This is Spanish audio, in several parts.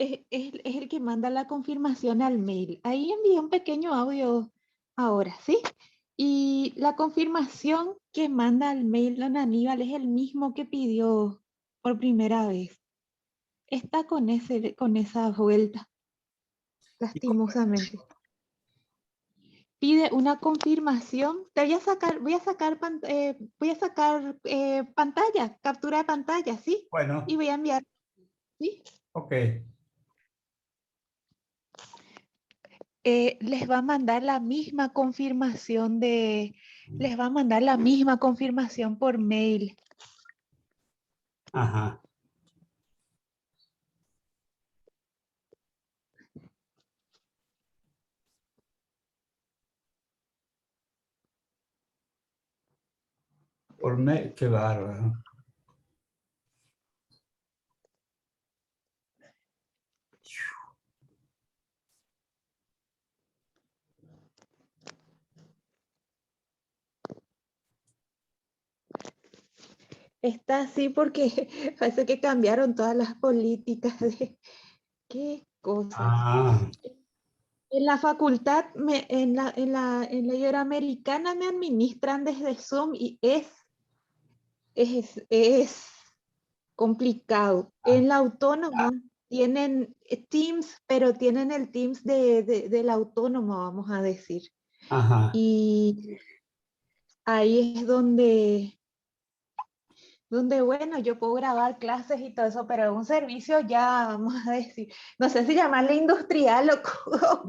es el que manda la confirmación al mail. Ahí envié un pequeño audio ahora, ¿sí? Y la confirmación que manda al mail don Aníbal es el mismo que pidió por primera vez. Está con esa vuelta, ¿Y cómo es? lastimosamente. Pide una confirmación. Te voy a sacar pantalla, captura de pantalla, ¿sí? Y Bueno, voy a enviar, ¿sí? ok. Les va a mandar la misma confirmación les va a mandar la misma confirmación por mail. Ajá. Por mail, qué bárbaro. Está así porque parece que cambiaron todas las políticas de qué cosas. Ah, En la facultad, en la Iberoamericana me administran desde Zoom y es complicado. ah, En la autónoma tienen Teams, pero tienen el Teams del autónomo, vamos a decir. ajá. Y ahí es donde, bueno, yo puedo grabar clases y todo eso, pero un servicio ya, vamos a decir, no sé si llamarle industrial o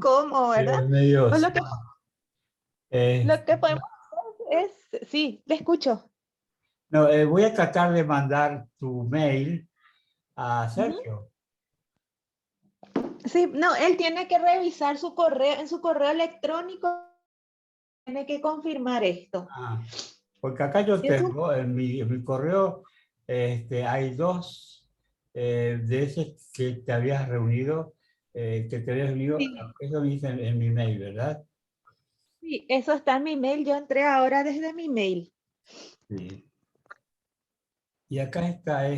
cómo, ¿verdad? Medio, Pues sí. lo que podemos hacer es, sí, le escucho. No, voy a tratar de mandar tu mail a Ujú. Sergio. Sí, no, él tiene que revisar su correo, en su correo electrónico tiene que confirmar esto. Ah, porque acá yo Eso, tengo en mi correo, hay dos de esos que te habías reunido, sí, eso me dice en mi mail, ¿verdad? sí, eso está en mi mail, yo entré ahora desde mi mail. Sí. Y acá está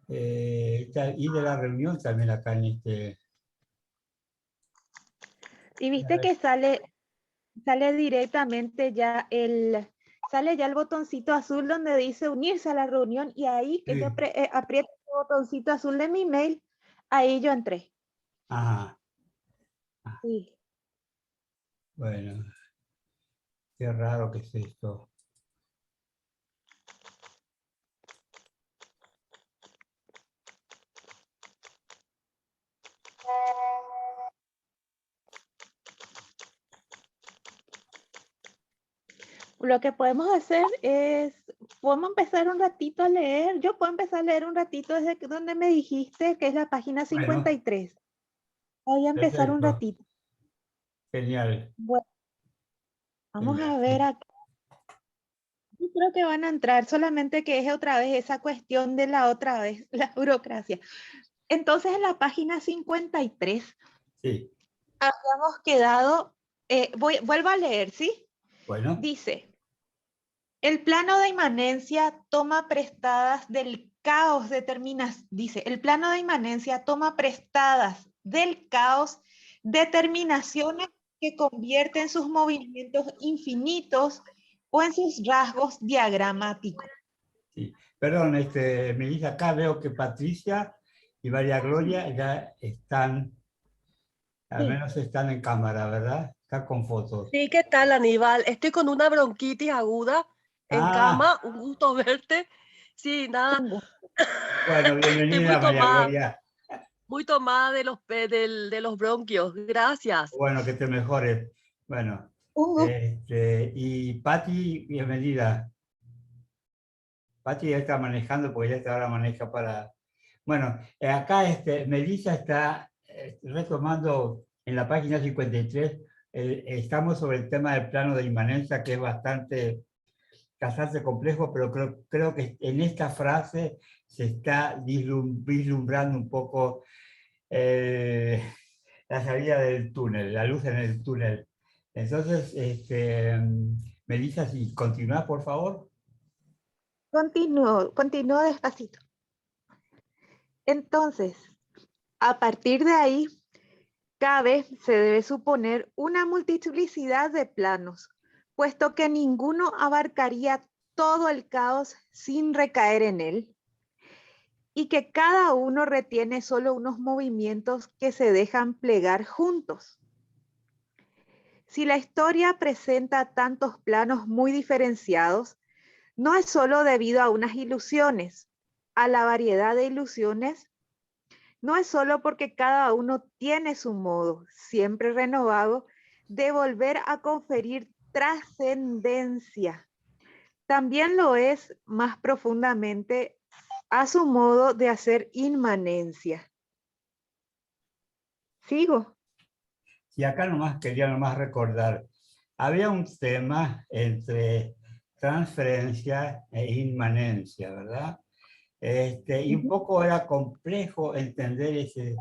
y de la reunión también acá en este. Y viste que sale directamente ya sale ya el botoncito azul donde dice unirse a la reunión y ahí que yo Sí. aprieto el botoncito azul de mi mail, ahí yo entré. Ajá. Sí. Bueno, qué raro que es esto. Lo que podemos hacer es, podemos empezar un ratito a leer. Yo puedo empezar a leer un ratito desde donde me dijiste que es la página Bueno, 53. Voy a empezar un perfecto. ratito. Genial, Bueno, vamos genial. a ver Sí. acá. Yo creo que van a entrar, solamente que es otra vez esa cuestión de la otra vez, la burocracia. Entonces, en la página 53 Sí. habíamos quedado, vuelvo a leer, ¿sí? Bueno. Dice, el plano de inmanencia toma prestadas del caos dice, el plano de inmanencia toma prestadas del caos determinaciones que convierten sus movimientos infinitos o en sus rasgos diagramáticos. Sí. Perdón, Melissa, acá veo que Patricia y María Gloria ya están, al Sí, menos están en cámara, ¿verdad? Están con fotos. Sí, ¿qué tal, Aníbal? Estoy con una bronquitis aguda en Ah, cama. Un gusto verte. Sí, nada, un gusto. bueno, estoy bienvenida María Gloria. muy tomada de de los bronquios. Gracias. Bueno, que te mejores. Bueno, Un gusto. y Pati, bienvenida. Pati ya está manejando porque ya está ahora maneja para. Bueno, acá Melissa está retomando en la página 53, estamos sobre el tema del plano de inmanencia que es bastante complejo, pero creo que en esta frase se está vislumbrando un poco eh, la salida del túnel, la luz en el túnel. Entonces, Melissa, si continúa, por favor. Continúo despacito. Entonces, A partir de ahí, se debe suponer una multiplicidad de planos, puesto que ninguno abarcaría todo el caos sin recaer en él, y que cada uno retiene solo unos movimientos que se dejan plegar juntos. Si la historia presenta tantos planos muy diferenciados, no es solo debido a unas ilusiones, a la variedad de ilusiones, no es solo porque cada uno tiene su modo, siempre renovado, de volver a conferir trascendencia. También lo es más profundamente a su modo de hacer inmanencia. ¿Sigo? Y acá nomás quería nomás recordar, había un tema entre transferencia e inmanencia, ¿verdad? Y un poco era complejo entender ese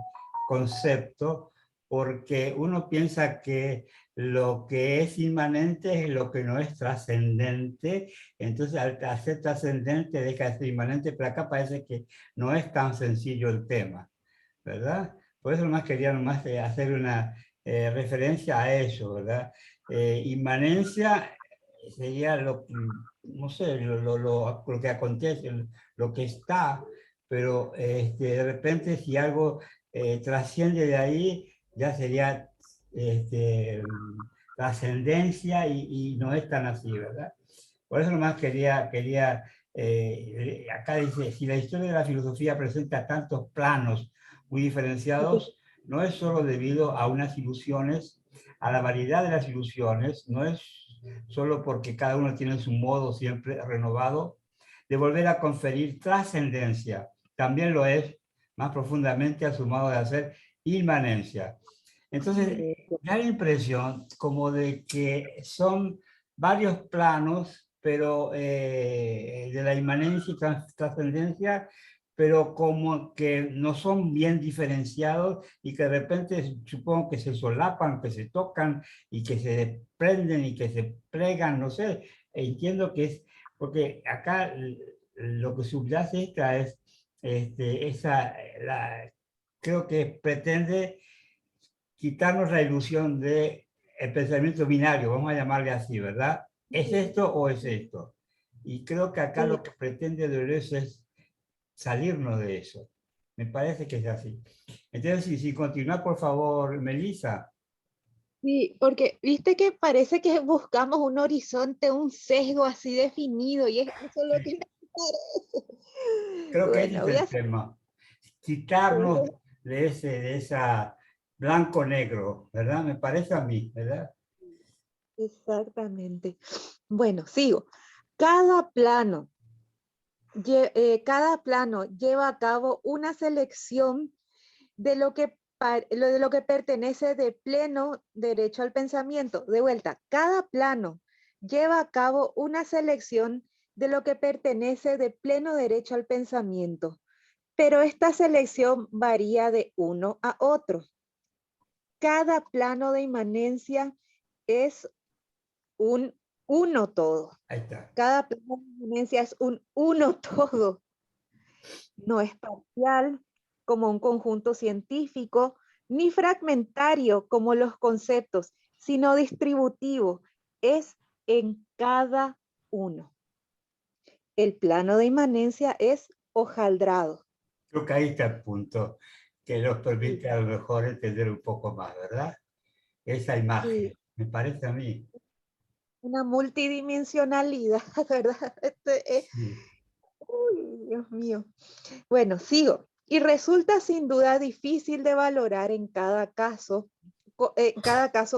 concepto porque uno piensa que lo que es inmanente es lo que no es trascendente, entonces al ser trascendente deja de ser inmanente, pero acá parece que no es tan sencillo el tema, ¿verdad? Por eso nomás quería nomás hacer una referencia a eso, ¿verdad? Inmanencia sería lo, no sé, lo que acontece, lo que está, pero de repente si algo trasciende de ahí, ya sería trascendencia y no es tan así, ¿verdad? Por eso nomás acá dice, si la historia de la filosofía presenta tantos planos muy diferenciados, no es solo debido a unas ilusiones, a la variedad de las ilusiones, no es solo porque cada uno tiene su modo siempre renovado de volver a conferir trascendencia, también lo es más profundamente a su modo de hacer inmanencia. Entonces, da la impresión como de que son varios planos, pero de la inmanencia y trascendencia, pero como que no son bien diferenciados y que de repente supongo que se solapan, que se tocan y que se desprenden y que se plegan, no sé, entiendo que es, porque acá lo que subyace esta es, creo que pretende quitarnos la ilusión de el pensamiento binario, vamos a llamarle así, ¿verdad? ¿Es esto o es esto? Y creo que acá lo que pretende Deleuze es salirnos de eso. Me parece que es así. Entonces, si continúa, por favor, Melissa. Sí, porque viste que parece que buscamos un horizonte, un sesgo así definido, y es eso lo que me parece. Creo que ese Bueno, es voy a el hacer tema. Quitarnos de esa blanco-negro, ¿verdad? Me parece a mí, ¿verdad? exactamente. Bueno, sigo. Cada plano, cada plano lleva a cabo una selección de lo que pertenece de pleno derecho al pensamiento. De vuelta, cada plano lleva a cabo una selección de lo que pertenece de pleno derecho al pensamiento, pero esta selección varía de uno a otro. Cada plano de inmanencia es un uno todo. Ahí está. Cada plano de inmanencia es un uno todo. No es parcial como un conjunto científico, ni fragmentario como los conceptos, sino distributivo. Es en cada uno. El plano de inmanencia es hojaldrado. Creo que ahí está el punto que nos permite a lo mejor entender un poco más, ¿verdad? Esa Sí, imagen, me parece a mí. una multidimensionalidad, ¿verdad? Sí. Uy, Dios mío. Bueno, sigo. Y resulta sin duda difícil de valorar en cada caso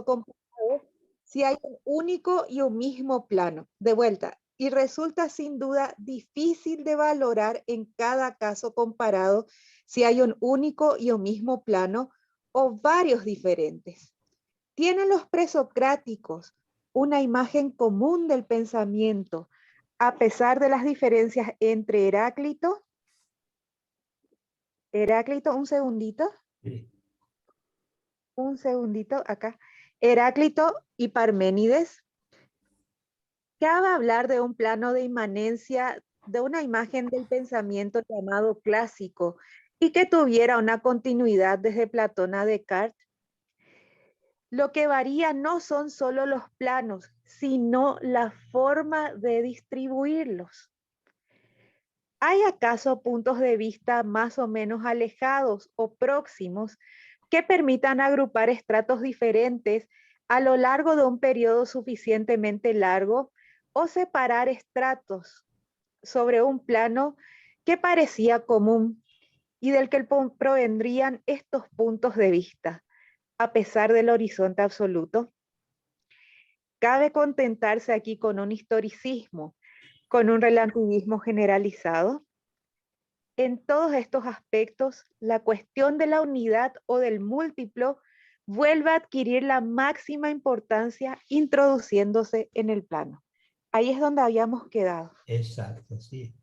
comparado, si hay un único y un mismo plano. De vuelta. Y resulta sin duda difícil de valorar en cada caso comparado si hay un único y un mismo plano o varios diferentes. ¿Tienen los presocráticos una imagen común del pensamiento a pesar de las diferencias entre Heráclito, Sí. un segundito acá, Heráclito y Parménides? Cabe hablar de un plano de inmanencia, de una imagen del pensamiento llamado clásico, y que tuviera una continuidad desde Platón a Descartes. Lo que varía no son solo los planos, sino la forma de distribuirlos. ¿Hay acaso puntos de vista más o menos alejados o próximos que permitan agrupar estratos diferentes a lo largo de un periodo suficientemente largo o separar estratos sobre un plano que parecía común y del que provendrían estos puntos de vista, a pesar del horizonte absoluto? ¿Cabe contentarse aquí con un historicismo, con un relativismo generalizado? En todos estos aspectos, la cuestión de la unidad o del múltiplo vuelve a adquirir la máxima importancia introduciéndose en el plano. Ahí es donde habíamos quedado. Exacto, sí.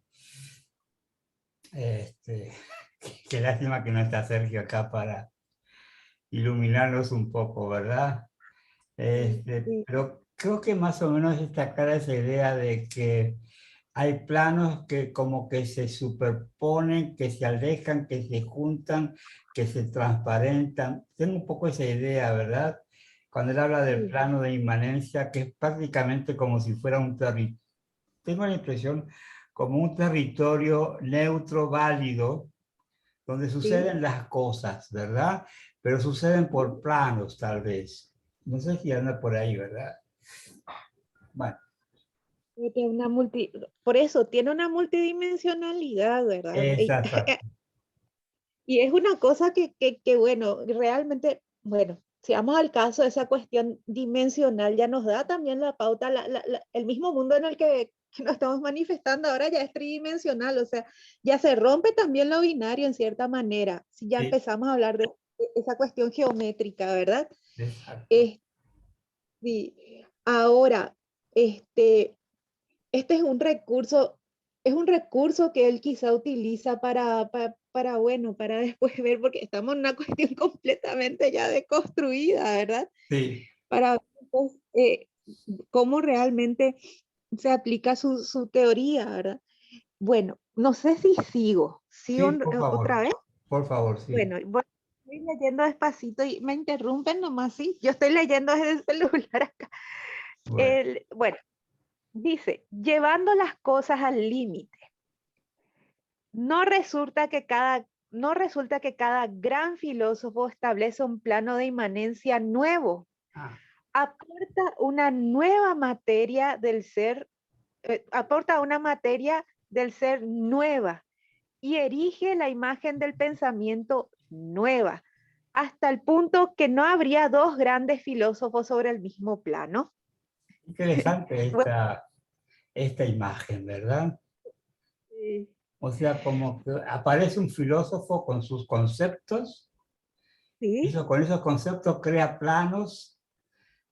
Qué lástima que no está Sergio acá para iluminarnos un poco, ¿verdad? Sí, Pero creo que más o menos está clara esa idea de que hay planos que como que se superponen, que se alejan, que se juntan, que se transparentan. Tengo un poco esa idea, ¿verdad? Cuando él habla del sí, plano de inmanencia, que es prácticamente como si fuera un territorio, tengo la impresión como un territorio neutro, válido, donde sí. suceden las cosas, ¿verdad? Pero suceden por planos, tal vez. No sé si anda por ahí, ¿verdad? Bueno, Tiene por eso tiene una multidimensionalidad, ¿verdad? exacto. Y es una cosa que, bueno, realmente, bueno, si vamos al caso, esa cuestión dimensional ya nos da también la pauta, el mismo mundo en el que nos estamos manifestando ahora ya es tridimensional, o sea, ya se rompe también lo binario en cierta manera, si ya Sí, empezamos a hablar de esa cuestión geométrica, ¿verdad? exacto. Es, sí. Ahora, este, este es un recurso que él quizá utiliza bueno, para después ver, porque estamos en una cuestión completamente ya deconstruida, ¿verdad? Sí, Para ver pues, cómo realmente se aplica su teoría, ¿verdad? Bueno, no sé si sigo sí, por otra favor. vez. Por favor, sí. Bueno, estoy leyendo despacito y me interrumpen nomás, sí. Yo estoy leyendo desde el celular acá. Bueno, Bueno, dice, llevando las cosas al límite. No resulta que cada gran filósofo establece un plano de inmanencia nuevo, ah, aporta una nueva materia del ser, aporta una materia del ser nueva y erige la imagen del pensamiento nueva, hasta el punto que no habría dos grandes filósofos sobre el mismo plano. interesante Bueno, esta imagen, ¿verdad? sí, O sea, como que aparece un filósofo con sus conceptos, y sí, con esos conceptos crea planos,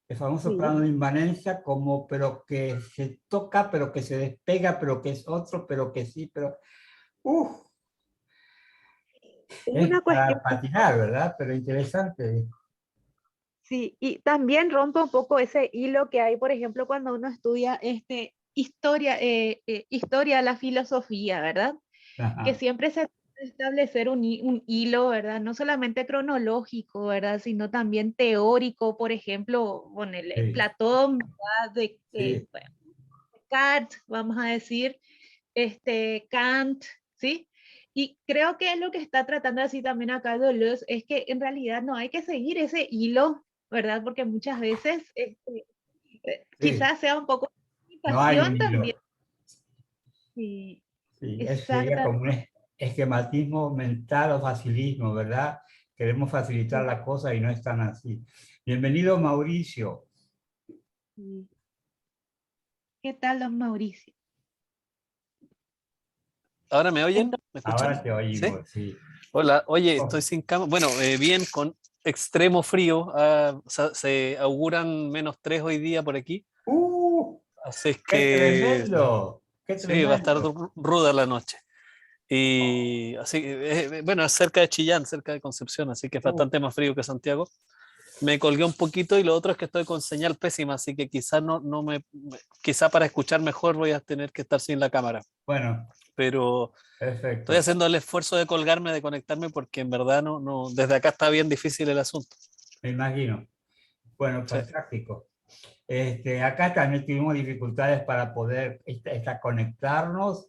el famoso sí. plano de inmanencia, como pero que se toca, pero que se despega, pero que es otro, pero que sí, pero... ¡Uf! Es Es una cuestión. para patinar, ¿verdad? Pero interesante. Sí, y también rompe un poco ese hilo que hay, por ejemplo, cuando uno estudia historia de la filosofía, ¿verdad? Que Ajá, siempre se puede establecer un hilo, ¿verdad? No solamente cronológico, ¿verdad? Sino también teórico, por ejemplo, con el sí, Platón, ¿verdad? sí, Bueno, Kant, vamos a decir, Kant, ¿sí? Y creo que lo que está tratando de decir también acá Deleuze es que en realidad no hay que seguir ese hilo, ¿verdad? Porque muchas veces sí. quizás sea un poco de No hay un pasión también. hilo. Sí, Sí, eso sería como exactamente. un esquematismo mental o facilismo, ¿verdad? Queremos facilitar la cosa y no es tan así. Bienvenido, Mauricio. ¿Qué tal, don Mauricio? ¿Ahora me oyen? Entonces, ¿Me escuchan? Ahora te ¿Sí? oímos, sí. Hola, oye, Oh, estoy sin cama. Bueno, bien, con extremo frío. O sea, se auguran -3 hoy día por aquí. ¡Uh! Así es ¡Qué que tremendo! ¡Qué sí, va a estar tremendo! ruda la noche. Oh, Y así, bueno, es cerca de Chillán, cerca de Concepción, así que es uh, bastante más frío que Santiago. Me colgué un poquito y lo otro es que estoy con señal pésima, así que quizá no, quizá para escuchar mejor voy a tener que estar sin la cámara. bueno, pero Perfecto. estoy haciendo el esfuerzo de colgarme, de conectarme, porque en verdad desde acá está bien difícil el asunto. Me imagino. Bueno, Sí. fantástico. Acá también tuvimos dificultades para poder conectarnos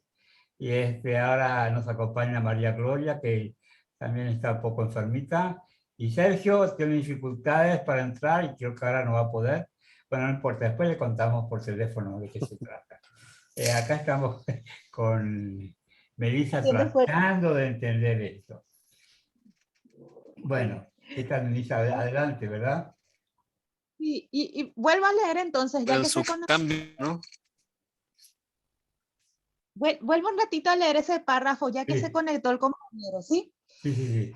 y ahora nos acompaña María Gloria, que también está un poco enfermita, y Sergio tiene dificultades para entrar y creo que ahora no va a poder. Bueno, no importa, después le contamos por teléfono de qué se trata. Acá estamos con Melissa Siendo fuerte. tratando de entender esto. Bueno, ¿qué tal, Melissa? Adelante, ¿verdad? Y vuelvo a leer entonces, ya En que su se conectó. cambio, ¿no? Vuelvo un ratito a leer ese párrafo, ya que se Sí, conectó el compañero, ¿sí? sí, sí, sí.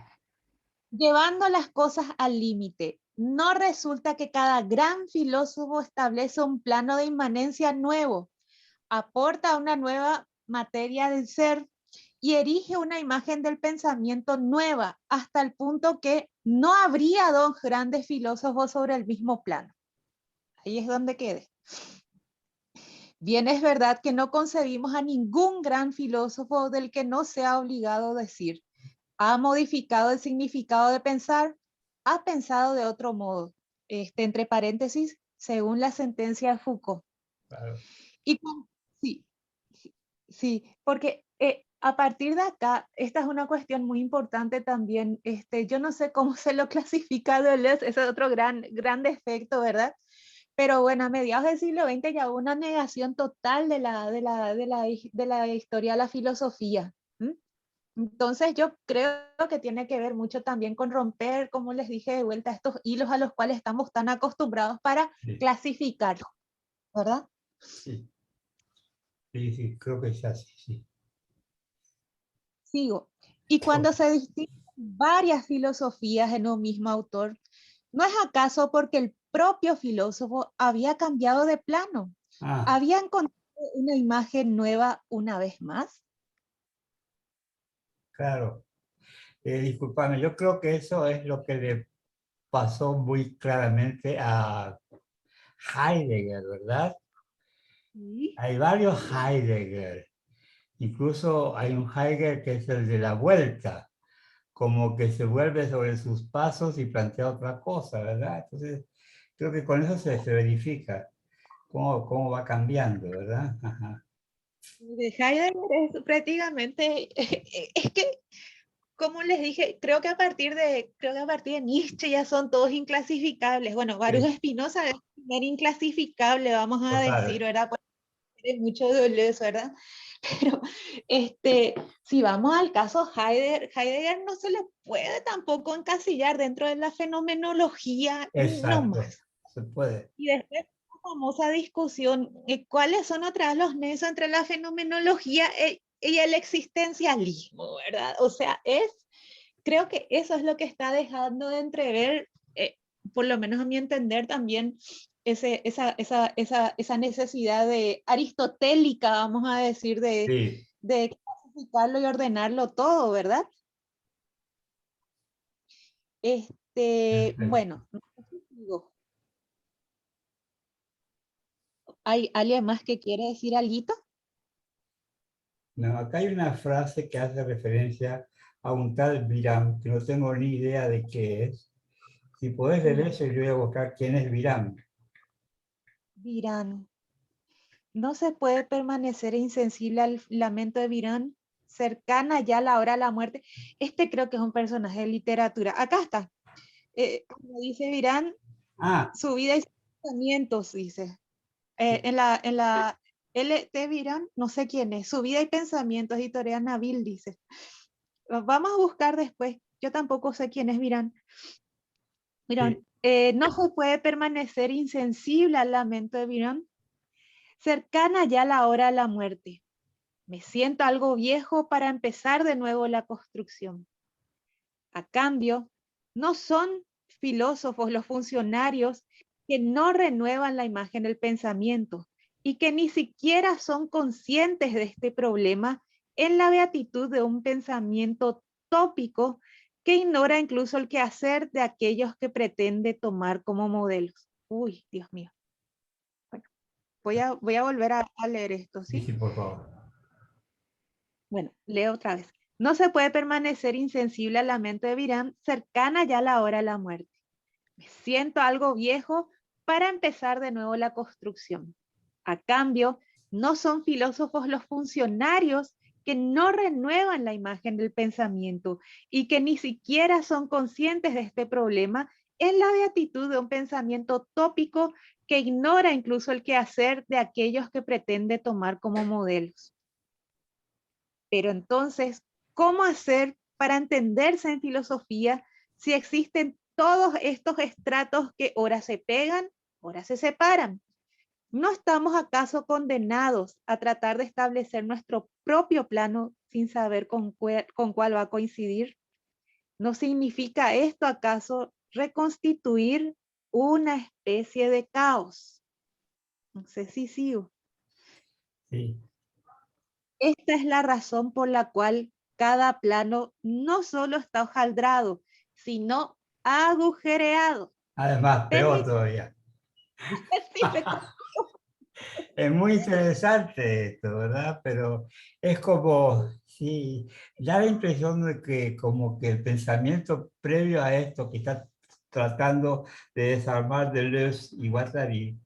Llevando las cosas al límite, no resulta que cada gran filósofo establece un plano de inmanencia nuevo, aporta una nueva materia del ser y erige una imagen del pensamiento nueva, hasta el punto que no habría dos grandes filósofos sobre el mismo plano. Ahí es donde quede. Bien, es verdad que no concebimos a ningún gran filósofo del que no sea obligado decir, ha modificado el significado de pensar, ha pensado de otro modo, entre paréntesis, según la sentencia de Foucault. Claro. Y sí, sí, porque a partir de acá, esta es una cuestión muy importante también. Yo no sé cómo se lo clasifica Deleuze, ese es otro gran defecto, ¿verdad? Pero bueno, a mediados del siglo XX ya hubo una negación total de la historia de la filosofía. ¿M? Entonces yo creo que tiene que ver mucho también con romper, como les dije de vuelta, estos hilos a los cuales estamos tan acostumbrados para Sí, clasificar, ¿verdad? sí, sí, sí, creo que es así, sí. Sigo. Y cuando se distinguen varias filosofías en un mismo autor, ¿no es acaso porque el propio filósofo había cambiado de plano? Ah, ¿Había encontrado una imagen nueva una vez más? claro. Discúlpame, yo creo que eso es lo que le pasó muy claramente a Heidegger, ¿verdad? Sí. Hay varios Heidegger. Incluso hay un Heidegger que es el de la vuelta, como que se vuelve sobre sus pasos y plantea otra cosa, ¿verdad? Entonces, creo que con eso se verifica cómo va cambiando, ¿verdad? Ajá. De Heidegger es prácticamente, es que, como les dije, creo que a partir de Nietzsche ya son todos inclasificables. Bueno, Baruch Sí, Spinoza es el primer inclasificable, vamos a decir, total. ¿verdad? Porque tiene mucho dolor, ¿verdad? Pero si vamos al caso Heidegger no se le puede tampoco encasillar dentro de la fenomenología, no Exacto. más. Se puede. Y después la famosa discusión, ¿cuáles son otra vez los nexos entre la fenomenología y el existencialismo, verdad? O sea, creo que eso es lo que está dejando de entrever, por lo menos a mi entender también, esa necesidad de aristotélica, vamos a decir, Sí, de clasificarlo y ordenarlo todo, ¿verdad? perfecto. Bueno, digo, ¿hay alguien más que quiere decir algo? No, acá hay una frase que hace referencia a un tal Biram, que no tengo ni idea de qué es. Si podés leer eso, yo voy a buscar quién es Biram. Virán. No se puede permanecer insensible al lamento de Virán, cercana ya la hora de la muerte. Creo que es un personaje de literatura. Acá está. Como dice Virán, Ah, su vida y sus pensamientos, dice. En la LT Virán, no sé quién es. Su vida y pensamientos, editorial Nabil, dice. Vamos a buscar después. Yo tampoco sé quién es Virán. sí, Virán, no se puede permanecer insensible al lamento de Virán, cercana ya la hora de la muerte. Me siento algo viejo para empezar de nuevo la construcción. A cambio, no son filósofos los funcionarios que no renuevan la imagen del pensamiento y que ni siquiera son conscientes de este problema en la beatitud de un pensamiento tópico que ignora incluso el quehacer de aquellos que pretende tomar como modelos. Uy, Dios mío. Bueno, voy a volver a leer esto, sí, ¿sí? sí, por favor. Bueno, leo otra vez. No se puede permanecer insensible al lamento de Biram, cercana ya la hora de la muerte. Me siento algo viejo para empezar de nuevo la construcción. A cambio, no son filósofos los funcionarios que no renuevan la imagen del pensamiento y que ni siquiera son conscientes de este problema en la beatitud de un pensamiento tópico que ignora incluso el quehacer de aquellos que pretende tomar como modelos. Pero entonces, ¿cómo hacer para entenderse en filosofía si existen todos estos estratos que ora se pegan, ora se separan? ¿No estamos acaso condenados a tratar de establecer nuestro propio plano sin saber con cuál va a coincidir? ¿No significa esto acaso reconstituir una especie de caos? No sé si sigo. Sí. Esta es la razón por la cual cada plano no solo está hojaldrado, sino agujereado. Además, peor todavía. Es muy interesante esto, ¿verdad? Pero es como, sí, da la impresión de que como que el pensamiento previo a esto que está tratando de desarmar Deleuze y Guattari,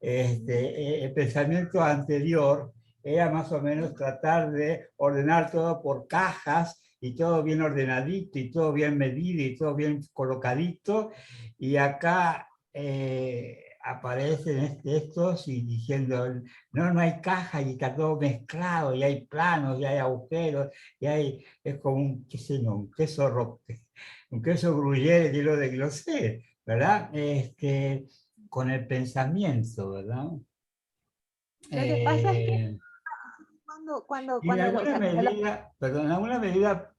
el pensamiento anterior era más o menos tratar de ordenar todo por cajas y todo bien ordenadito y todo bien medido y todo bien colocadito. Y acá aparecen estos y diciendo, no, no hay caja y está todo mezclado y hay planos y hay agujeros y hay, es como un, qué sé yo, un queso gruyere lleno de glosé, ¿verdad? Con el pensamiento, ¿verdad? Lo que pasa es que Eh, y en o alguna sea, medida, perdón, en alguna medida,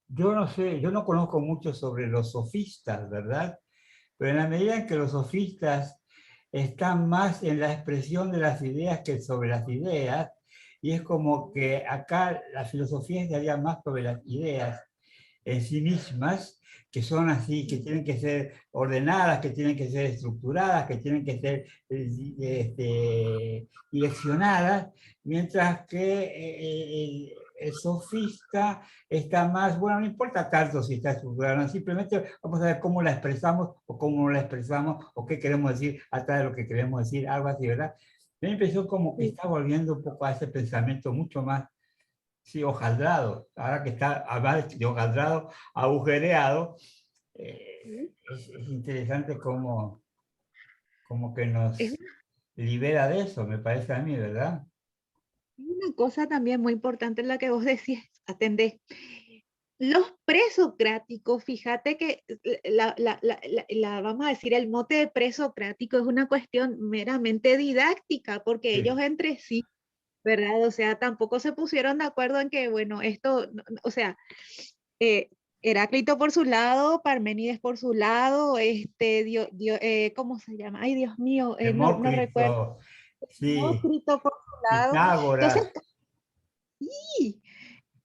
yo no sé, yo no conozco mucho sobre los sofistas, ¿verdad? Pero en la medida en que los sofistas están más en la expresión de las ideas que sobre las ideas, y es como que acá la filosofía estaría más sobre las ideas en sí mismas, que son así, que tienen que ser ordenadas, que tienen que ser estructuradas, que tienen que ser direccionadas, mientras que el sofista está más, bueno, no importa tanto si está estructurada, simplemente vamos a ver cómo la expresamos o cómo no la expresamos o qué queremos decir atrás de lo que queremos decir, algo así, ¿verdad? Me da la impresión como que está volviendo un poco a ese pensamiento mucho más, sí, hojaldrado, ahora que está, además de hojaldrado, agujereado, es interesante cómo que es nos libera de eso, me parece a mí, ¿verdad? una cosa también muy importante en la que vos decís, atendés. Los presocráticos, fíjate que vamos a decir, el mote de presocrático es una cuestión meramente didáctica, porque ellos Sí. entre sí, ¿verdad? O sea, tampoco se pusieron de acuerdo en que, bueno, esto, o sea, eh, Heráclito por su lado, Parménides por su lado, ¿cómo se llama? Ay, Dios mío, no recuerdo. Demócrito, sí, Demócrito por su lado. Entonces, Pitágoras, sí,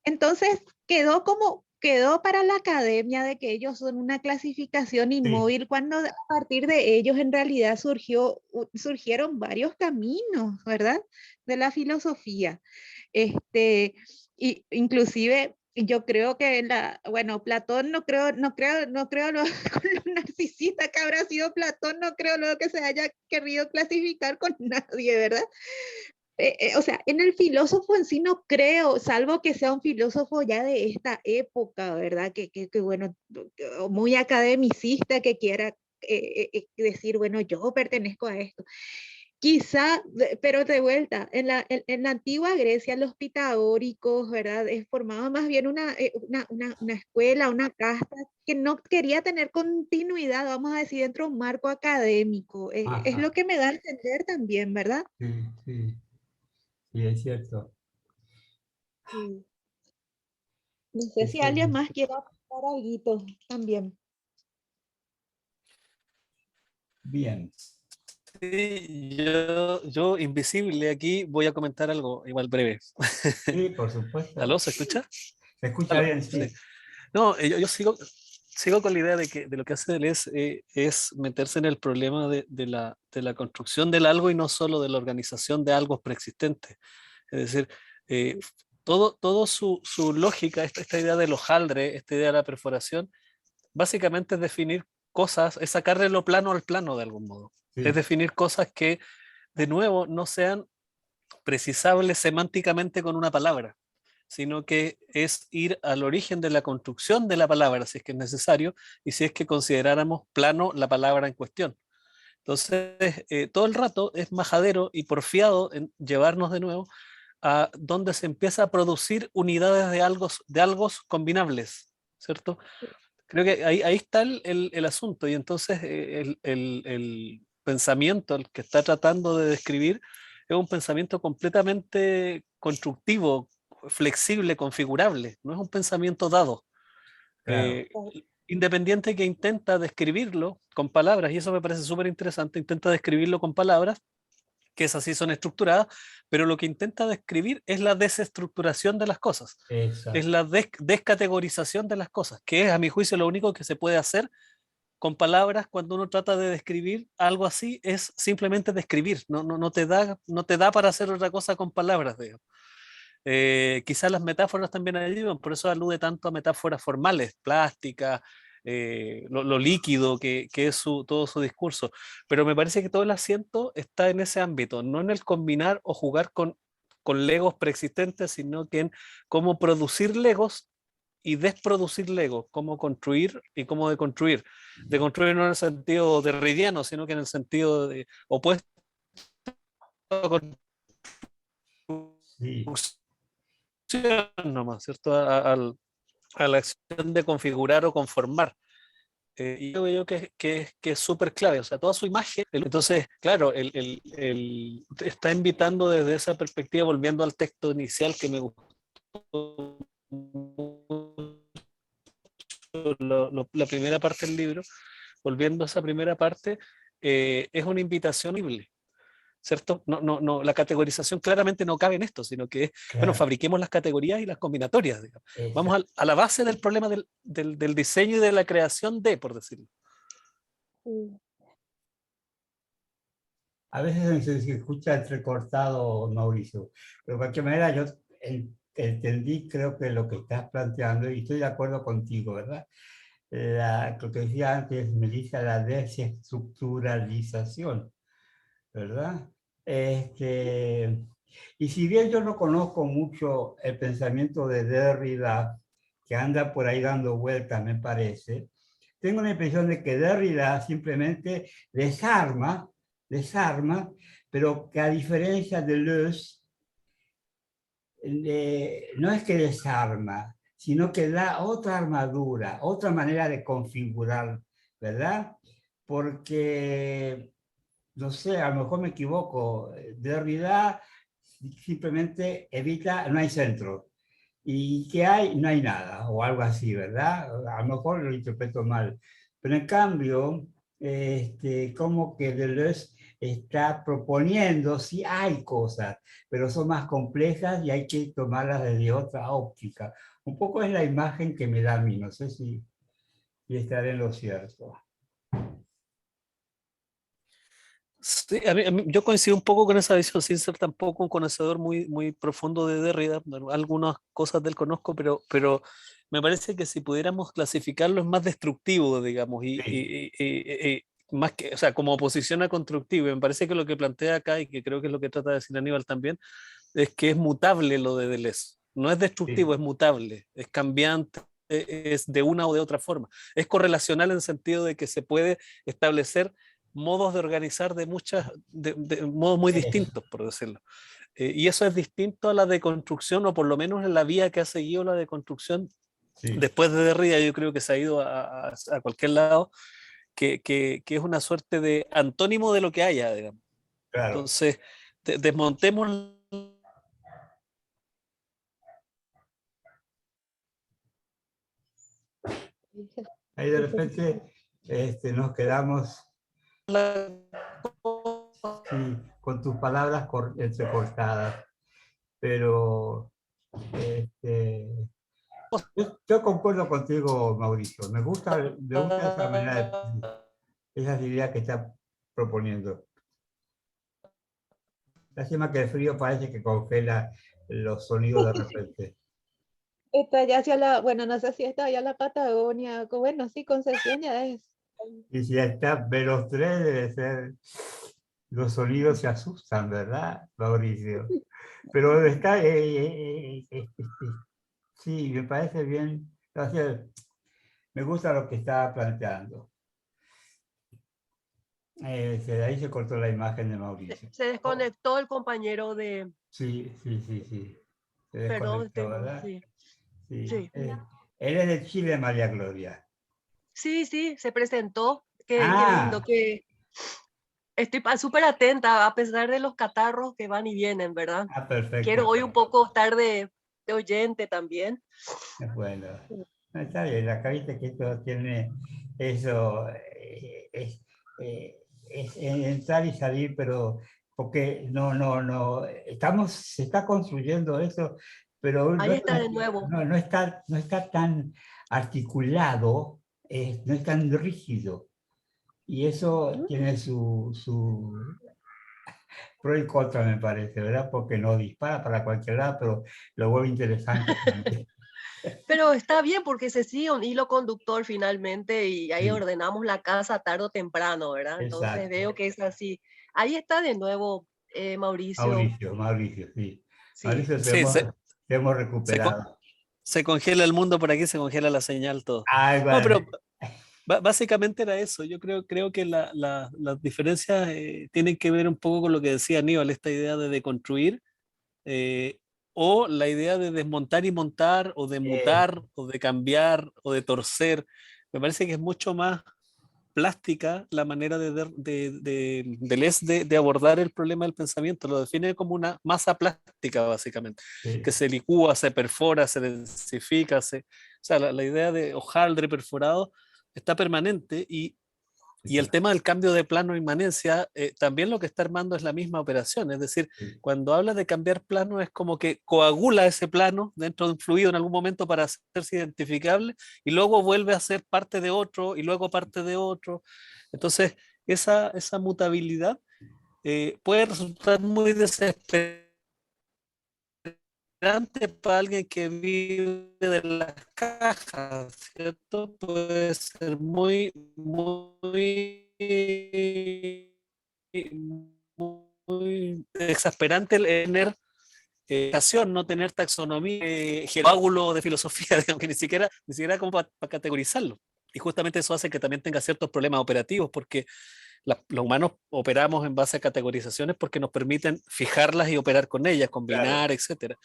entonces quedó para la academia de que ellos son una clasificación sí, inmóvil cuando a partir de ellos en realidad surgieron varios caminos, ¿verdad? De la filosofía. Y inclusive yo creo que bueno, Platón no creo con lo narcisista que habrá sido Platón, no creo luego que se haya querido clasificar con nadie, ¿verdad? O sea, en el filósofo en sí no creo, salvo que sea un filósofo ya de esta época, ¿verdad? Que bueno, muy academicista, que quiera decir, bueno, yo pertenezco a esto. Quizá, pero de vuelta, en la antigua Grecia, los pitagóricos, ¿verdad? Formaban más bien una escuela, una casta que no quería tener continuidad, vamos a decir, dentro de un marco académico. Es lo ajá, que me da a entender también, ¿verdad? sí, sí, sí, es cierto. Sí. No sé si Este, alguien más quiere aportar algo también. bien, Sí, yo invisible aquí voy a comentar algo igual breve. sí, por supuesto. ¿Aló? ¿Se escucha? Se escucha ¿Aló? bien, Sí. sí. No, yo sigo con la idea de que de lo que hace Deleuze es meterse en el problema de la construcción del algo y no solo de la organización de algo preexistente. Es decir, eh, todo su lógica, esta idea del hojaldre, esta idea de la perforación, básicamente es definir cosas, es sacarle lo plano al plano de algún modo. Es Sí, definir cosas que, de nuevo, no sean precisables semánticamente con una palabra, sino que es ir al origen de la construcción de la palabra, si es que es necesario, y si es que consideráramos plano la palabra en cuestión. Entonces, todo el rato es majadero y porfiado en llevarnos de nuevo a donde se empieza a producir unidades de algos combinables, ¿cierto? Creo que ahí está el asunto y entonces el pensamiento el que está tratando de describir es un pensamiento completamente constructivo, flexible, configurable, no es un pensamiento dado. claro. Eh, Independiente que intenta describirlo con palabras, y eso me parece súper interesante, intenta describirlo con palabras, que esas sí son estructuradas, pero lo que intenta describir es la desestructuración de las cosas, es Exacto. la descategorización de las cosas, que es a mi juicio lo único que se puede hacer con palabras cuando uno trata de describir algo así, es simplemente describir, no te da para hacer otra cosa con palabras, digamos. Quizás las metáforas también ayudan, por eso alude tanto a metáforas formales, plásticas, lo líquido que es todo su discurso. Pero me parece que todo el asiento está en ese ámbito, no en el combinar o jugar con legos preexistentes, sino que en cómo producir legos y desproducir legos, cómo construir y cómo deconstruir. Deconstruir no en el sentido derridiano, sino que en el sentido de opuesto a Sí. construcción nomás, ¿cierto? A la acción de configurar o conformar. Y yo veo que es súper clave, o sea, toda su imagen. Entonces, claro, está invitando desde esa perspectiva, volviendo al texto inicial que me gustó la primera parte del libro, volviendo a esa primera parte, es una invitación libre, ¿cierto? La categorización claramente no cabe en esto, sino que es, bueno, Claro, fabriquemos las categorías y las combinatorias, digamos. Vamos exacto. a la base del problema del diseño y de la creación de, por decirlo. Sí. A veces se escucha entrecortado, Mauricio, pero de cualquier manera yo entendí, creo que lo que estás planteando, y estoy de acuerdo contigo, ¿verdad? Lo que decía antes, Melissa, la desestructuralización, ¿verdad? Este, y si bien yo no conozco mucho el pensamiento de Derrida, que anda por ahí dando vueltas, me parece, tengo la impresión de que Derrida simplemente desarma, pero que a diferencia de Deleuze, no es que desarma, sino que da otra armadura, otra manera de configurar, ¿verdad? Porque, no sé, a lo mejor me equivoco, Derrida simplemente evita, no hay centro. ¿Y qué hay? No hay nada, o algo así, ¿verdad? A lo mejor lo interpreto mal. Pero en cambio, como que Deleuze está proponiendo, sí hay cosas, pero son más complejas y hay que tomarlas desde otra óptica. Un poco es la imagen que me da a mí, no sé si estaré en lo cierto. Sí, yo coincido un poco con esa visión, sin ser tampoco un conocedor muy profundo de Derrida. Bueno, algunas cosas del conozco, pero me parece que si pudiéramos clasificarlo es más destructivo, digamos, Sí, más que, o sea, como oposición a constructivo. Y me parece que lo que plantea acá, y que creo que es lo que trata de decir Aníbal también, es que es mutable lo de Deleuze. No es destructivo, sí, es mutable, es cambiante, es de una o de otra forma. Es correlacional en el sentido de que se puede establecer modos de organizar de modos muy eso, distintos, por decirlo. Y eso es distinto a la deconstrucción, o por lo menos en la vía que ha seguido la deconstrucción sí, después de Derrida. Yo creo que se ha ido a cualquier lado, que es una suerte de antónimo de lo que haya, digamos. claro. Entonces, desmontemos Ahí de repente nos quedamos la sí, con tus palabras entrecortadas, pero este, yo concuerdo contigo, Mauricio. Me gusta esa manera, esas ideas que está proponiendo. Lástima que el frío parece que congela los sonidos de repente. Está ya hacia la, bueno, no sé si está allá la Patagonia, bueno, sí, Concepción ya es. Y si está Veloz 3 debe ser, los sonidos se asustan, ¿verdad, Mauricio? Pero está, sí, me parece bien. O sea, me gusta lo que está planteando. Ahí se cortó la imagen de Mauricio. Se desconectó el compañero de... Sí, sí, sí, sí. Se Perdón, desconectó, ¿verdad? sí, Sí. sí. Él es de Chile, María Gloria. Sí, sí, se presentó. Qué lindo, Ah, que estoy súper atenta a pesar de los catarros que van y vienen, ¿verdad? perfecto. Quiero hoy un poco estar de oyente también. Bueno, no, está bien, acá viste que esto tiene eso, es entrar y salir, pero porque se está construyendo eso, pero Ahí está de nuevo. no está tan articulado, no es tan rígido, y eso tiene su pro y contra, me parece, ¿verdad? Porque no dispara para cualquier lado, pero lo vuelve interesante también. Pero está bien porque se sigue un hilo conductor finalmente y ahí Sí, ordenamos la casa tarde o temprano, ¿verdad? Entonces exacto. veo que es así. Ahí está de nuevo, Mauricio. Mauricio, sí. Sí. Mauricio, Sí, te hemos se, co- recuperado. se congela el mundo por aquí, se congela la señal, todo. Algo, No, pero básicamente era eso. Yo creo que las diferencias tienen que ver un poco con lo que decía Aníbal, esta idea de deconstruir, eh, o la idea de desmontar y montar, o de mutar, o de cambiar, o de torcer. Me parece que es mucho más plástica la manera Deleuze de abordar el problema del pensamiento. Lo define como una masa plástica, básicamente, que se licúa, se perfora, se densifica. O sea, la idea de hojaldre perforado está permanente y el tema del cambio de plano de inmanencia, también lo que está armando es la misma operación. Es decir, cuando habla de cambiar plano es como que coagula ese plano dentro de un fluido en algún momento para hacerse identificable y luego vuelve a ser parte de otro y luego parte de otro. Entonces, esa mutabilidad puede resultar muy desesperante para alguien que vive de las cajas, ¿cierto? Puede ser muy exasperante el tener educación, no tener taxonomía, coágulo de filosofía, digamos, que ni siquiera como para categorizarlo. Y justamente eso hace que también tenga ciertos problemas operativos, porque los humanos operamos en base a categorizaciones porque nos permiten fijarlas y operar con ellas, combinar, claro. etcétera.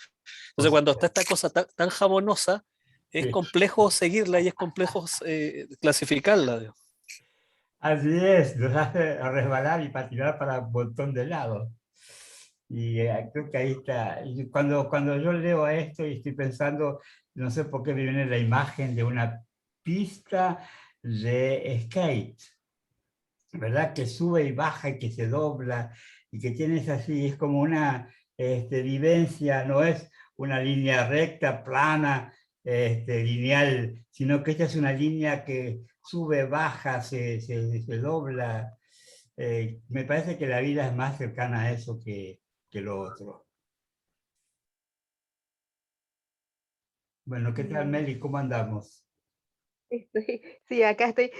Entonces, cuando está esta cosa tan jabonosa, es Sí. complejo seguirla y es complejo clasificarla. Digamos. Así es, nos hace resbalar y patinar para un montón de lados. Y creo que ahí está. Y cuando yo leo esto y estoy pensando, no sé por qué me viene la imagen de una pista de skate, ¿verdad? Que sube y baja y que se dobla y que tienes así, es como una vivencia, no es una línea recta, plana, lineal, sino que esta es una línea que sube, baja, se dobla. Me parece que la vida es más cercana a eso que lo otro. Bueno, ¿qué tal, Meli? ¿Cómo andamos? Sí, acá estoy.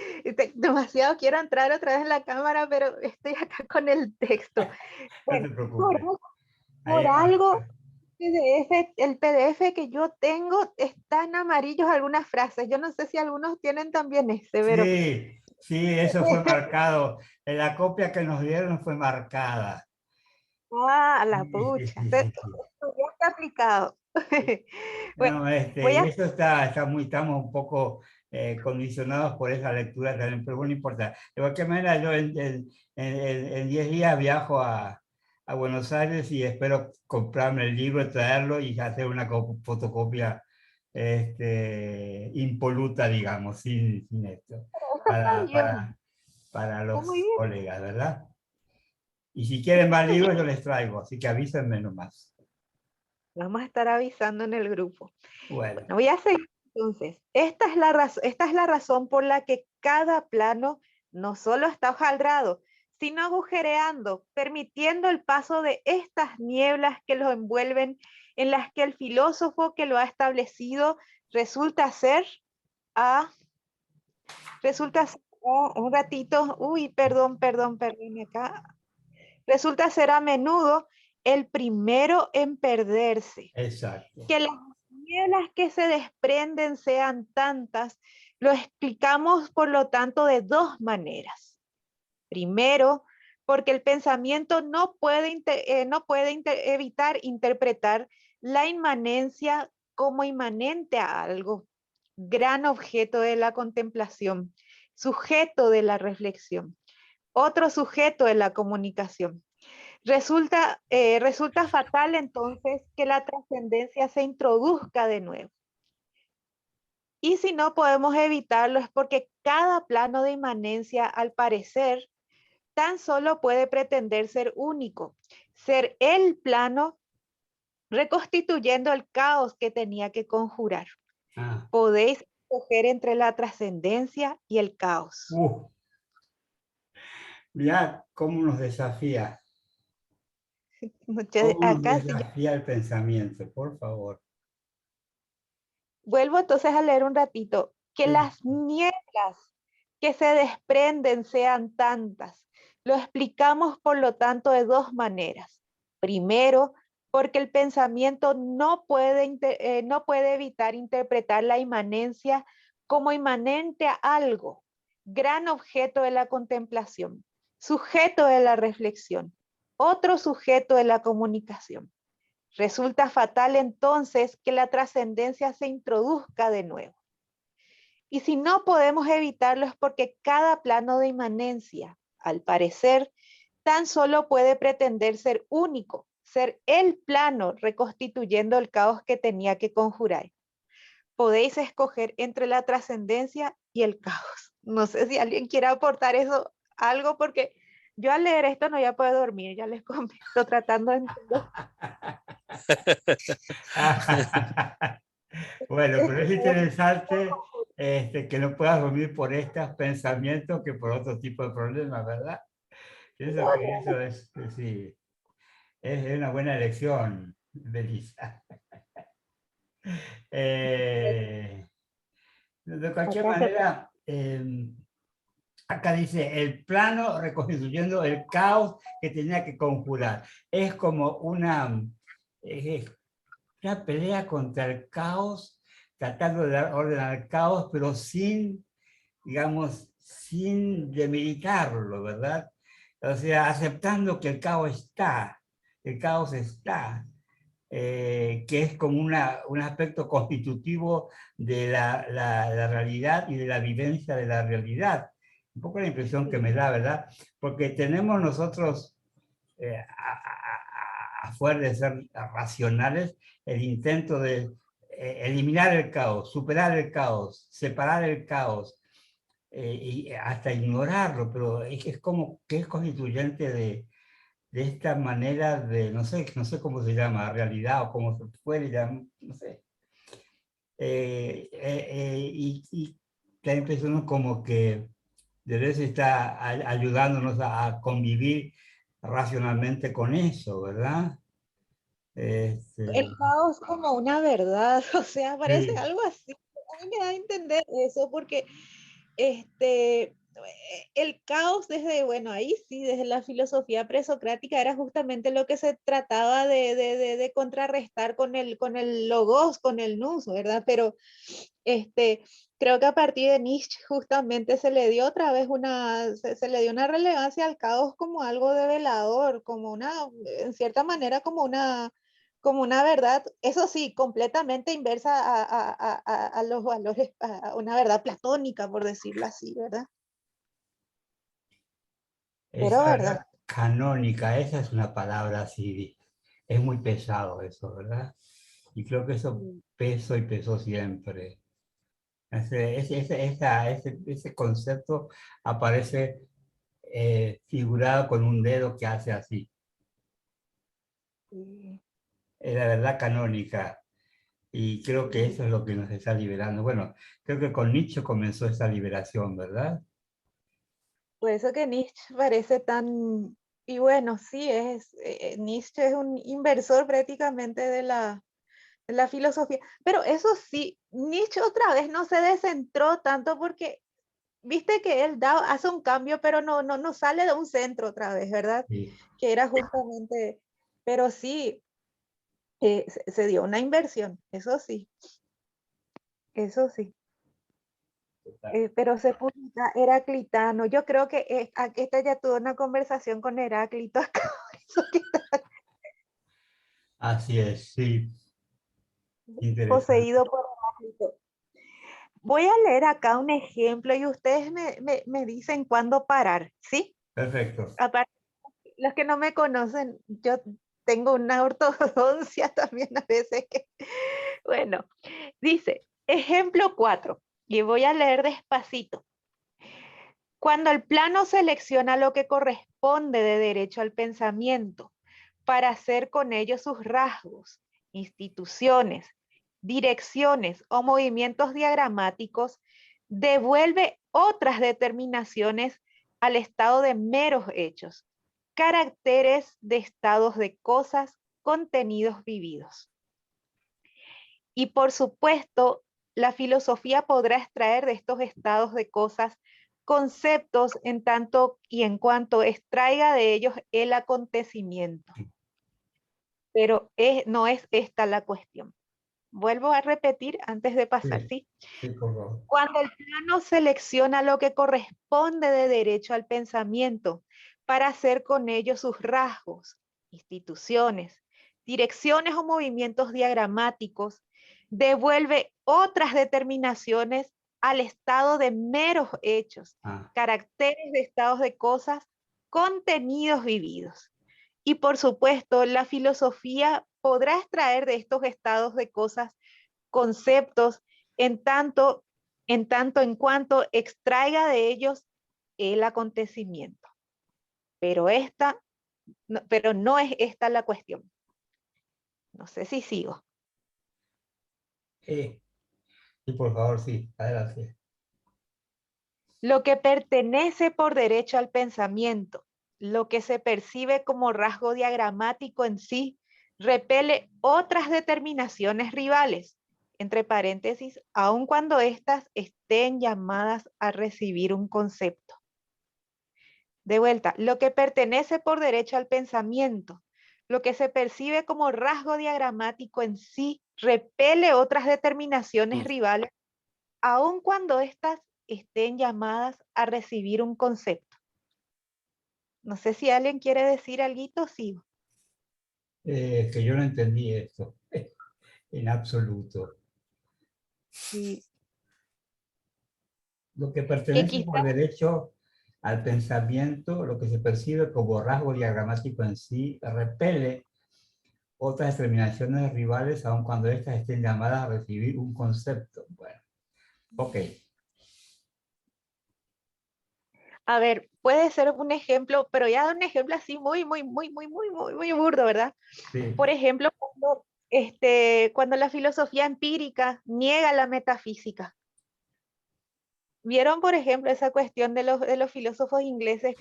Demasiado quiero entrar otra vez en la cámara, pero estoy acá con el texto. No Bueno, te preocupes. Ahí por va. algo, el PDF que yo tengo está en amarillos algunas frases. Yo no sé si algunos tienen también ese, pero Sí, sí, eso fue marcado. En la copia que nos dieron fue marcada. la Sí, sí, pucha. sí, sí, sí. Esto ya está aplicado. Bueno, No, voy y a eso estamos un poco condicionados por esa lectura también, pero bueno, no importa. De cualquier manera, yo en 10 días viajo a Buenos Aires y espero comprarme el libro, traerlo y hacer una fotocopia impoluta, digamos, sin esto, está para, bien, para, para está muy los bien. colegas, ¿verdad? Y si quieren más libros, yo les traigo, así que avísenme nomás. Vamos a estar avisando en el grupo. Bueno, Bueno, voy a seguir entonces. Esta es la razón por la que cada plano no solo está hojaldrado, sino agujereando, permitiendo el paso de estas nieblas que lo envuelven en las que el filósofo que lo ha establecido resulta ser un ratito, perdón acá, resulta ser a menudo el primero en perderse. Exacto. Que las nieblas que se desprenden sean tantas, lo explicamos por lo tanto de dos maneras. Primero, porque el pensamiento no puede evitar interpretar la inmanencia como inmanente a algo, gran objeto de la contemplación, sujeto de la reflexión, otro sujeto de la comunicación. Resulta fatal entonces que la trascendencia se introduzca de nuevo. Y si no podemos evitarlo es porque cada plano de inmanencia, al parecer, tan solo puede pretender ser único, ser el plano reconstituyendo el caos que tenía que conjurar. Podéis escoger entre la trascendencia y el caos. Mirá cómo nos desafía. Acá sí. Desafía el pensamiento, por favor. Vuelvo entonces a leer un ratito. Que las nieblas que se desprenden sean tantas. Lo explicamos, por lo tanto, de dos maneras. Primero, porque el pensamiento no puede evitar interpretar la inmanencia como inmanente a algo, gran objeto de la contemplación, sujeto de la reflexión, otro sujeto de la comunicación. Resulta fatal entonces que la trascendencia se introduzca de nuevo. Y si no podemos evitarlo es porque cada plano de inmanencia, al parecer, tan solo puede pretender ser único, ser el plano reconstituyendo el caos que tenía que conjurar. Podéis escoger entre la trascendencia y el caos. No sé si alguien quiere aportar eso, algo, porque yo al leer esto no voy a poder dormir, ya les comento, tratando de entender. Bueno, pero es interesante que no puedas dormir por estos pensamientos que por otro tipo de problemas, ¿verdad? Pienso que eso sí, es una buena elección, Belisa. De cualquier manera, acá dice, el plano reconstituyendo el caos que tenía que conjurar. Es como una pelea contra el caos, tratando de dar orden al caos, pero sin, digamos, sin demeritarlo, ¿verdad? O sea, aceptando que el caos está, que es como un aspecto constitutivo de la realidad y de la vivencia de la realidad. Un poco la impresión que me da, ¿verdad? Porque tenemos nosotros, afuera de ser racionales, el intento de eliminar el caos, superar el caos, separar el caos, y hasta ignorarlo, pero es como que es constituyente de esta manera de, no sé cómo se llama, realidad o cómo se puede llamar, no sé. Y la impresión como que Deleuze está ayudándonos a convivir racionalmente con eso, ¿verdad? El caos como una verdad, o sea, parece Sí. algo así. A mí me da a entender eso porque el caos desde, bueno, ahí sí, desde la filosofía presocrática era justamente lo que se trataba de contrarrestar con el logos, con el nous, ¿verdad? Pero creo que a partir de Nietzsche justamente se le dio otra vez se le dio una relevancia al caos como algo develador, como en cierta manera como una verdad, eso sí, completamente inversa a los valores, a una verdad platónica, por decirlo así, ¿verdad? Esa verdad canónica, esa es una palabra así, es muy pesado eso, ¿verdad? Y creo que eso pesó siempre. Ese concepto aparece figurado con un dedo que hace así. Es la verdad canónica. Y creo que eso es lo que nos está liberando. Bueno, creo que con Nietzsche comenzó esa liberación, ¿verdad? Por eso que Nietzsche parece tan Y bueno, sí, Nietzsche es un inversor prácticamente de la filosofía. Pero eso sí, Nietzsche otra vez no se descentró tanto porque viste que él hace un cambio, pero no sale de un centro otra vez, ¿verdad? Sí, Que era justamente, pero sí, se dio una inversión, eso sí. total. Pero se publica Heraclitano. Yo creo que esta ya tuvo una conversación con Heráclito acá. Eso que Así es, sí, interesante. poseído por Heráclito. Voy a leer acá un ejemplo y ustedes me dicen cuándo parar, ¿sí? Perfecto. Aparte, los que no me conocen, yo tengo una ortodoncia también a veces que, bueno, dice, ejemplo 4, y voy a leer despacito. Cuando el plano selecciona lo que corresponde de derecho al pensamiento para hacer con ello sus rasgos, instituciones, direcciones o movimientos diagramáticos, devuelve otras determinaciones al estado de meros hechos, caracteres de estados de cosas, contenidos vividos. Y por supuesto, la filosofía podrá extraer de estos estados de cosas conceptos en tanto y en cuanto extraiga de ellos el acontecimiento. Pero no es esta la cuestión. Vuelvo a repetir antes de pasar, Sí, ¿sí? sí, por favor. Cuando el plano selecciona lo que corresponde de derecho al pensamiento para hacer con ello sus rasgos, instituciones, direcciones o movimientos diagramáticos, devuelve otras determinaciones al estado de meros hechos, Ah, caracteres de estados de cosas, contenidos vividos. Y por supuesto, la filosofía podrá extraer de estos estados de cosas conceptos en tanto en cuanto extraiga de ellos el acontecimiento. Pero pero no es esta la cuestión. No sé si sigo. sí, sí, por favor, sí, adelante. Lo que pertenece por derecho al pensamiento, lo que se percibe como rasgo diagramático en sí, repele otras determinaciones rivales, entre paréntesis, aun cuando éstas estén llamadas a recibir un concepto. De vuelta, lo que pertenece por derecho al pensamiento, lo que se percibe como rasgo diagramático en sí, repele otras determinaciones rivales, aun cuando éstas estén llamadas a recibir un concepto. No sé si alguien quiere decir algo, sí. Que yo no entendí esto en absoluto. Sí. Lo que Que pertenece por quizás, derecho al pensamiento, lo que se percibe como rasgo diagramático en sí, repele otras determinaciones rivales, aun cuando éstas estén llamadas a recibir un concepto. Bueno, ok. a ver, puede ser un ejemplo, pero ya un ejemplo así muy burdo, ¿verdad? Sí. Por ejemplo, cuando la filosofía empírica niega la metafísica. ¿Vieron, por ejemplo, esa cuestión de los filósofos ingleses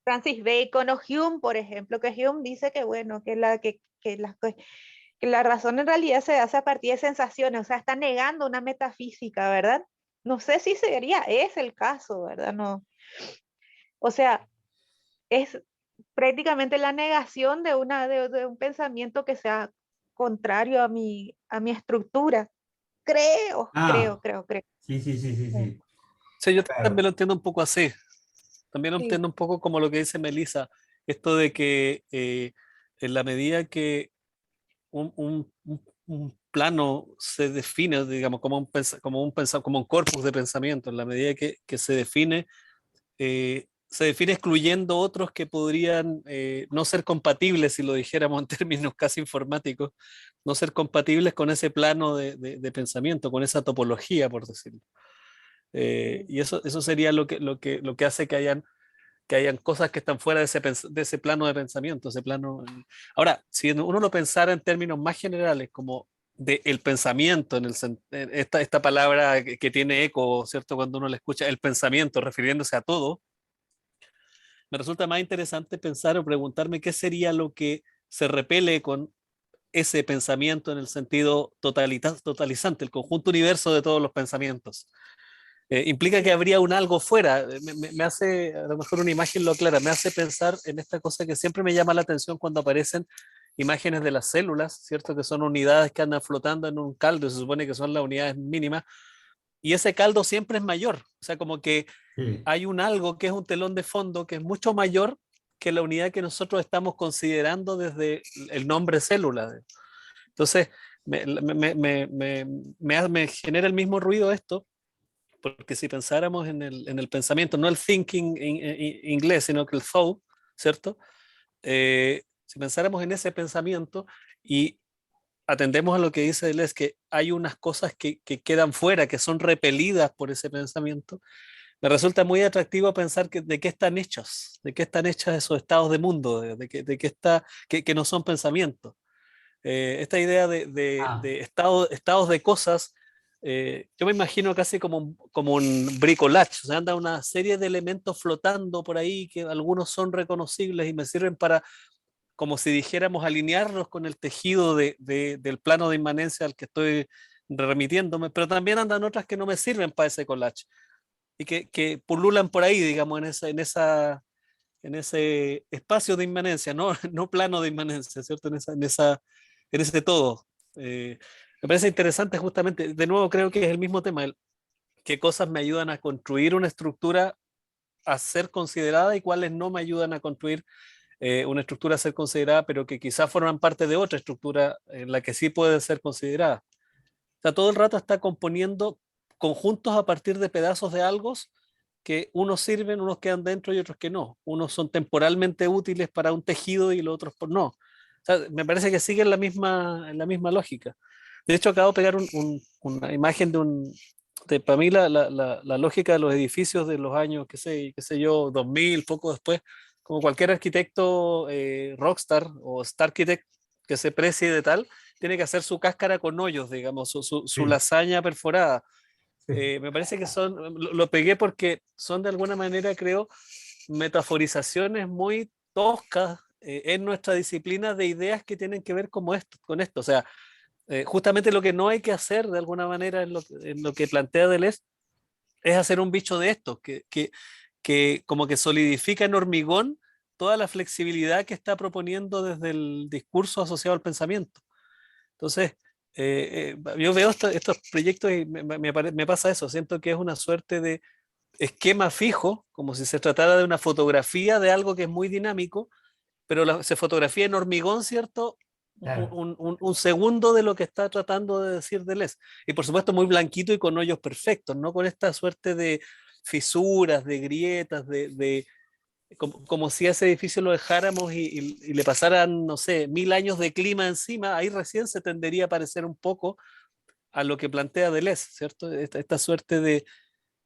Francis Bacon o Hume, por ejemplo, que Hume dice que, bueno, que la razón en realidad se hace a partir de sensaciones, o sea, está negando una metafísica, ¿verdad? No sé si es el caso, ¿verdad? No. O sea, es prácticamente la negación de un pensamiento que sea contrario a mi estructura. Ah, Creo. sí, sí, sí, sí, Sí. sí. Sí, yo también Claro. lo entiendo un poco así. También lo Sí. entiendo un poco como lo que dice Melissa, esto de que en la medida que un plano se define, digamos, como un corpus de pensamiento, en la medida que se define excluyendo otros que podrían no ser compatibles, si lo dijéramos en términos casi informáticos, no ser compatibles con ese plano de pensamiento, con esa topología, por decirlo. Sí. Y eso sería lo que hace que hayan cosas que están fuera de ese plano de pensamiento, ese plano. Ahora, si uno lo pensara en términos más generales, como de el pensamiento, en esta palabra que tiene eco, ¿cierto? Cuando uno le escucha el pensamiento refiriéndose a todo, me resulta más interesante pensar o preguntarme qué sería lo que se repele con ese pensamiento en el sentido totalizante, el conjunto universo de todos los pensamientos. Implica que habría un algo fuera. Me hace, a lo mejor una imagen lo aclara, me hace pensar en esta cosa que siempre me llama la atención cuando aparecen imágenes de las células, ¿cierto? Que son unidades que andan flotando en un caldo, y se supone que son las unidades mínimas, y ese caldo siempre es mayor. O sea, como que Sí, hay un algo que es un telón de fondo que es mucho mayor que la unidad que nosotros estamos considerando desde el nombre célula. Entonces, me genera el mismo ruido esto, porque si pensáramos en el pensamiento, no el thinking inglés, sino que el thought, ¿cierto? Si pensáramos en ese pensamiento y atendemos a lo que dice Deleuze, que hay unas cosas que quedan fuera, que son repelidas por ese pensamiento, me resulta muy atractivo pensar de qué están hechos, de qué están hechos esos estados de mundo, de qué está, que no son pensamientos. Esta idea ah, de estados de cosas, yo me imagino casi como un bricolage, o sea, anda una serie de elementos flotando por ahí que algunos son reconocibles y me sirven para, como si dijéramos, alinearlos con el tejido del plano de inmanencia al que estoy remitiéndome, pero también andan otras que no me sirven para ese collage y que pululan por ahí, digamos, en ese espacio de inmanencia, no, no plano de inmanencia, ¿cierto? En ese todo. Me parece interesante justamente, de nuevo creo que es el mismo tema, qué cosas me ayudan a construir una estructura a ser considerada y cuáles no me ayudan a construir una estructura a ser considerada, pero que quizás forman parte de otra estructura en la que sí puede ser considerada. O sea, todo el rato está componiendo conjuntos a partir de pedazos de algo que unos sirven, unos quedan dentro y otros que no. Unos son temporalmente útiles para un tejido y los otros no. O sea, me parece que siguen en la misma lógica. De hecho, acabo de pegar una imagen para mí la lógica de los edificios de los años, qué sé yo, 2000, poco después, como cualquier arquitecto rockstar o star architect que se precie de tal, tiene que hacer su cáscara con hoyos, digamos, su sí, lasaña perforada. sí. Me parece que lo pegué porque son de alguna manera, creo, metaforizaciones muy toscas en nuestra disciplina de ideas que tienen que ver como esto, con esto. O sea, justamente lo que no hay que hacer de alguna manera en lo que plantea Deleuze es hacer un bicho de esto, que como que solidifica en hormigón toda la flexibilidad que está proponiendo desde el discurso asociado al pensamiento. Entonces, yo veo estos proyectos y me pasa eso, siento que es una suerte de esquema fijo, como si se tratara de una fotografía de algo que es muy dinámico, pero se fotografía en hormigón, ¿cierto? Claro. Un segundo de lo que está tratando de decir Deleuze. Y por supuesto muy blanquito y con hoyos perfectos, no con esta suerte de fisuras, de grietas, como si a ese edificio lo dejáramos y le pasaran, no sé, 1000 años de clima encima, ahí recién se tendería a parecer un poco a lo que plantea Deleuze, ¿cierto? Esta suerte de,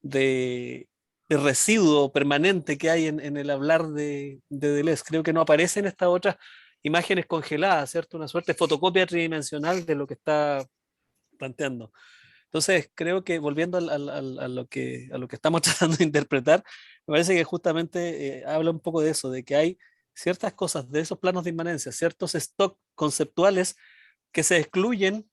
de residuo permanente que hay en el hablar de Deleuze. Creo que no aparecen estas otras imágenes congeladas, ¿cierto? Una suerte de fotocopia tridimensional de lo que está planteando. Entonces, creo que volviendo a lo que estamos tratando de interpretar, me parece que justamente habla un poco de eso, de que hay ciertas cosas de esos planos de inmanencia, ciertos stock conceptuales que se excluyen,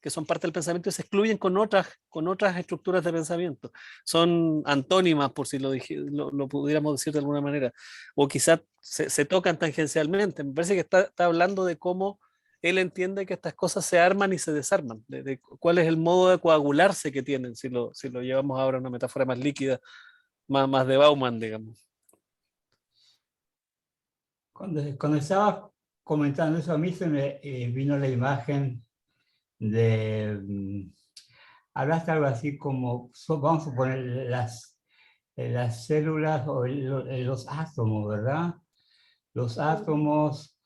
que son parte del pensamiento y se excluyen con otras estructuras de pensamiento. Son antónimas, por si lo pudiéramos decir de alguna manera, o quizás se tocan tangencialmente. Me parece que está hablando de cómo él entiende que estas cosas se arman y se desarman, de cuál es el modo de coagularse que tienen, si lo llevamos ahora a una metáfora más líquida, más de Bauman, digamos. Cuando estaba comentando eso, a mí se me vino la imagen de, hablaste algo así como, vamos a poner las células o los átomos, ¿verdad? Los átomos,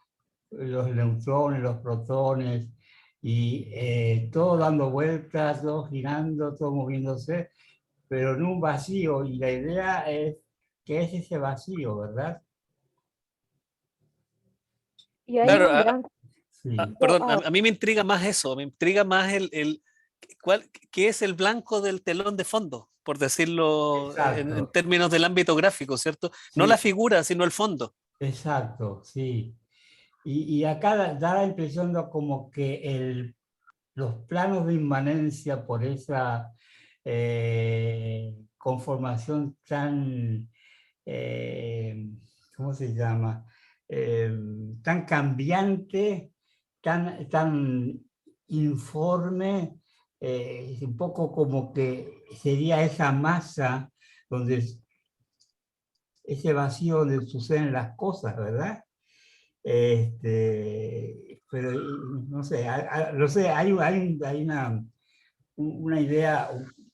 los neutrones, los protones, y todo dando vueltas, todo girando, todo moviéndose, pero en un vacío, y la idea es que es ese vacío, ¿verdad? Y hay Claro, un gran... Sí, perdón, ah, a mí me intriga más eso, me intriga más qué es el blanco del telón de fondo. por decirlo en Exacto. términos del ámbito gráfico, ¿cierto? No Sí, la figura, sino el fondo. exacto, sí. Y acá da la impresión de como que los planos de inmanencia por esa conformación tan, eh, ¿cómo se llama? Tan cambiante, tan informe, un poco como que sería esa masa donde ese vacío donde suceden las cosas, ¿verdad? Pero no sé, no sé, hay una idea,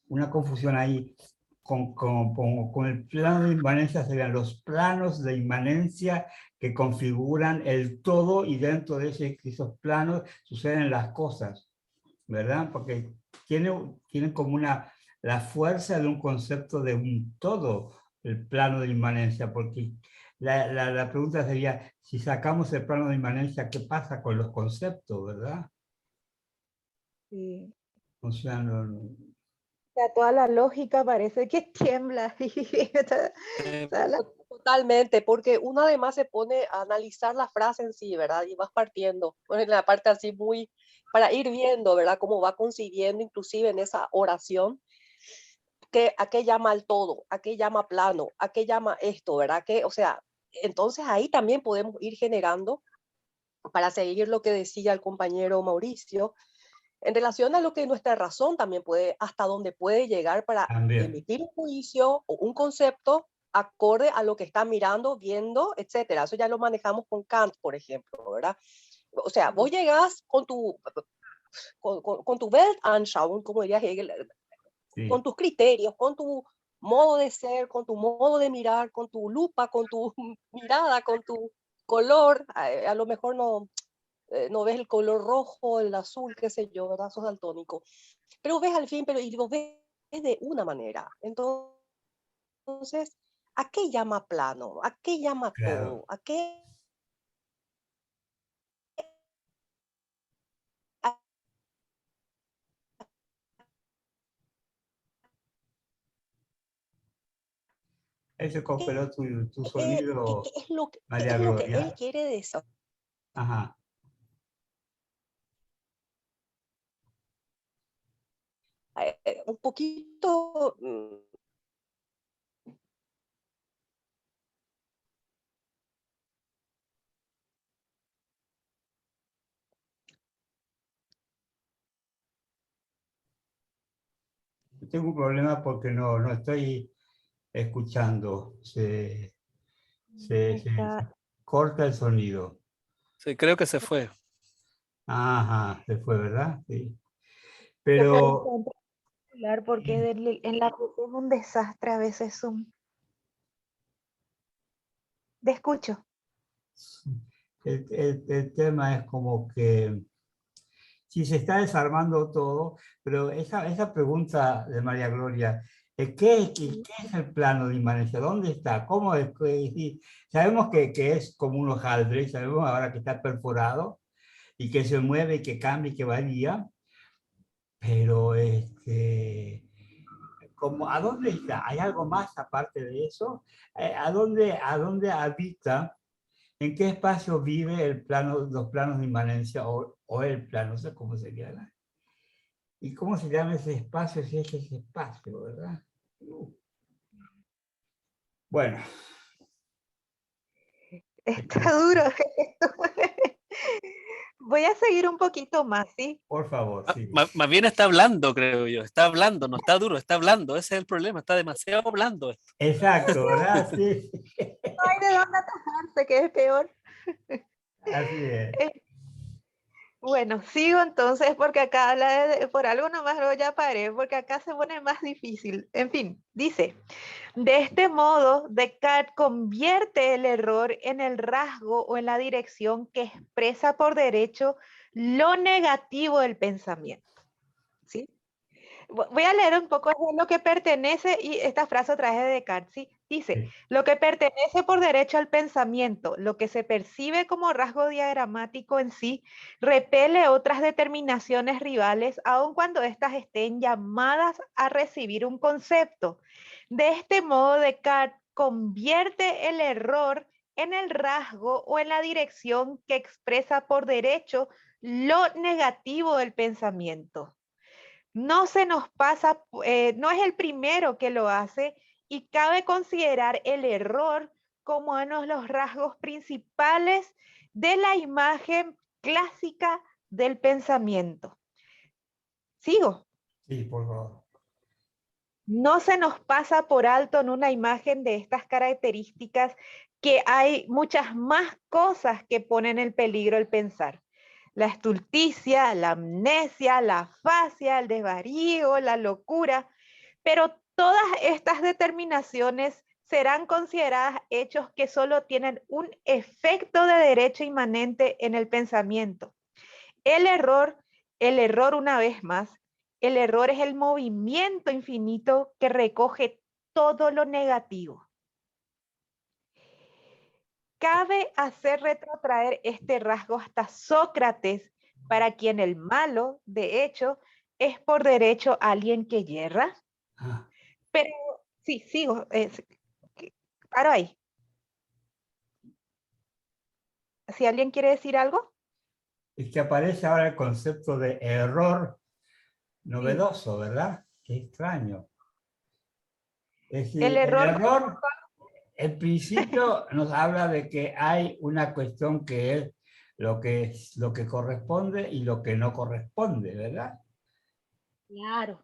una confusión ahí con el plano de inmanencia, serían los planos de inmanencia que configuran el todo y dentro de esos planos suceden las cosas, ¿verdad? Porque tienen como la fuerza de un concepto de un todo, el plano de inmanencia, porque la pregunta sería, si sacamos el plano de inmanencia, ¿qué pasa con los conceptos, verdad? Sí. O sea, Sea, toda la lógica parece que tiembla. O sea, Totalmente, porque uno además se pone a analizar la frase en sí, ¿verdad? Y vas partiendo, pues en la parte así muy, para ir viendo, ¿verdad? Cómo va consiguiendo, inclusive en esa oración, a qué llama al todo, a qué llama plano, a qué llama esto, ¿verdad? Que, o sea, entonces ahí también podemos ir generando, para seguir lo que decía el compañero Mauricio, en relación a lo que nuestra razón también puede, hasta donde puede llegar para también. emitir un juicio o un concepto acorde a lo que está mirando, viendo, etcétera. Eso ya lo manejamos con Kant, por ejemplo, ¿verdad? O sea, vos llegás con tu Weltanschauung, como diría Hegel, con Sí. tus criterios, con tu modo de ser, con tu modo de mirar, con tu lupa, con tu mirada, con tu color. A lo mejor no ves el color rojo, el azul, qué sé yo, ¿verdad? Sos daltónico. Pero ves al fin, y lo ves de una manera. Entonces, ¿a qué llama plano? ¿A qué llama Claro. todo? ¿A qué? A, Ese cooperó tu qué sonido, es lo que, qué María es lo que él Gloria. quiere decir? Ajá. Un poquito... Tengo un problema porque no estoy escuchando. Se está, corta el sonido. Sí, creo que se fue. Ajá, se fue, ¿verdad? Sí. localizado Pero en particular porque en la red es un desastre a veces Zoom. Te escucho. el tema es como que si se está desarmando todo, pero esa pregunta de María Gloria, ¿qué es el plano de inmanencia? ¿Dónde está? ¿Cómo es? Sabemos que es como un hojaldre, sabemos ahora que está perforado y que se mueve, y que cambia y que varía, pero ¿a dónde está? ¿Hay algo más aparte de eso? ¿A dónde habita? ¿En qué espacio vive los planos de inmanencia o el plano? No sé cómo se llama. ¿Y cómo se llama ese espacio si es ese espacio, verdad? Bueno, Está duro esto. Voy a seguir un poquito más, ¿sí? por favor, sí. Más bien está hablando, creo yo. Está hablando, no está duro, está hablando. Ese es el problema, está demasiado blando esto. Exacto, ¿verdad? Sí, No hay de dónde atajarse, que es peor. así es. Eh, Bueno, sigo entonces porque acá habla por algo nomás luego ya paré, porque acá se pone más difícil. En fin, dice, de este modo, Descartes convierte el error en el rasgo o en la dirección que expresa por derecho lo negativo del pensamiento, ¿sí? Voy a leer un poco de lo que pertenece, y esta frase otra vez de Descartes, ¿sí? Dice, Sí. lo que pertenece por derecho al pensamiento, lo que se percibe como rasgo diagramático en sí, repele otras determinaciones rivales, aun cuando éstas estén llamadas a recibir un concepto. De este modo, Descartes convierte el error en el rasgo o en la dirección que expresa por derecho lo negativo del pensamiento. No se nos pasa, no es el primero que lo hace, y cabe considerar el error como uno de los rasgos principales de la imagen clásica del pensamiento. Sigo. Sí, por favor. No se nos pasa por alto en una imagen de estas características que hay muchas más cosas que ponen en peligro el pensar. La estulticia, la amnesia, la afasia, el desvarío, la locura, pero todas estas determinaciones serán consideradas hechos que solo tienen un efecto de derecho inmanente en el pensamiento. El error una vez más, el error es el movimiento infinito que recoge todo lo negativo. Cabe hacer retrotraer este rasgo hasta Sócrates, para quien el malo, de hecho, es por derecho alguien que yerra. Ah, Pero sí, sigo. Paro ahí. Si alguien quiere decir algo. es que aparece ahora el concepto de error Sí. novedoso, ¿verdad? Qué extraño. Es decir, El el error, error, en principio, nos habla de que hay una cuestión que es lo que corresponde y lo que no corresponde, ¿verdad? claro.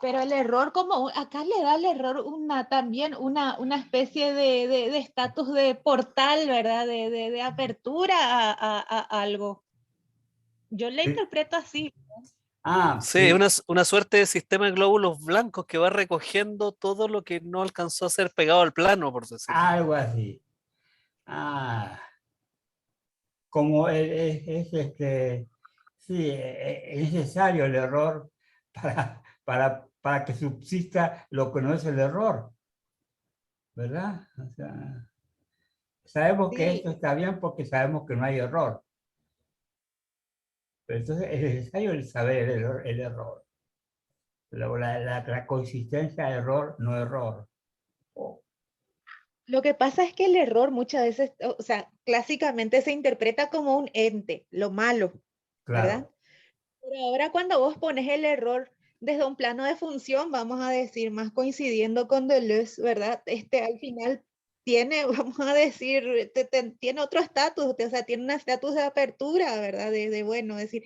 Pero el error, como acá le da al error también una especie de estatus de portal, ¿verdad? De apertura a algo. Yo le Sí. interpreto así. Ah, Sí, sí, una suerte de sistema de glóbulos blancos que va recogiendo todo lo que no alcanzó a ser pegado al plano, por decirlo. algo así. Ah, como sí, es necesario el error para que subsista lo que no es el error, ¿verdad? O sea, sabemos que Sí, esto está bien porque sabemos que no hay error, pero entonces es necesario el saber el error, la consistencia error, no error. Oh, lo que pasa es que el error muchas veces, o sea, clásicamente se interpreta como un ente, lo malo, ¿verdad? claro, Pero ahora cuando vos pones el error desde un plano de función, vamos a decir, más coincidiendo con Deleuze, ¿verdad? Al final tiene, vamos a decir, tiene otro estatus, o sea, tiene un estatus de apertura, ¿verdad? Bueno, decir,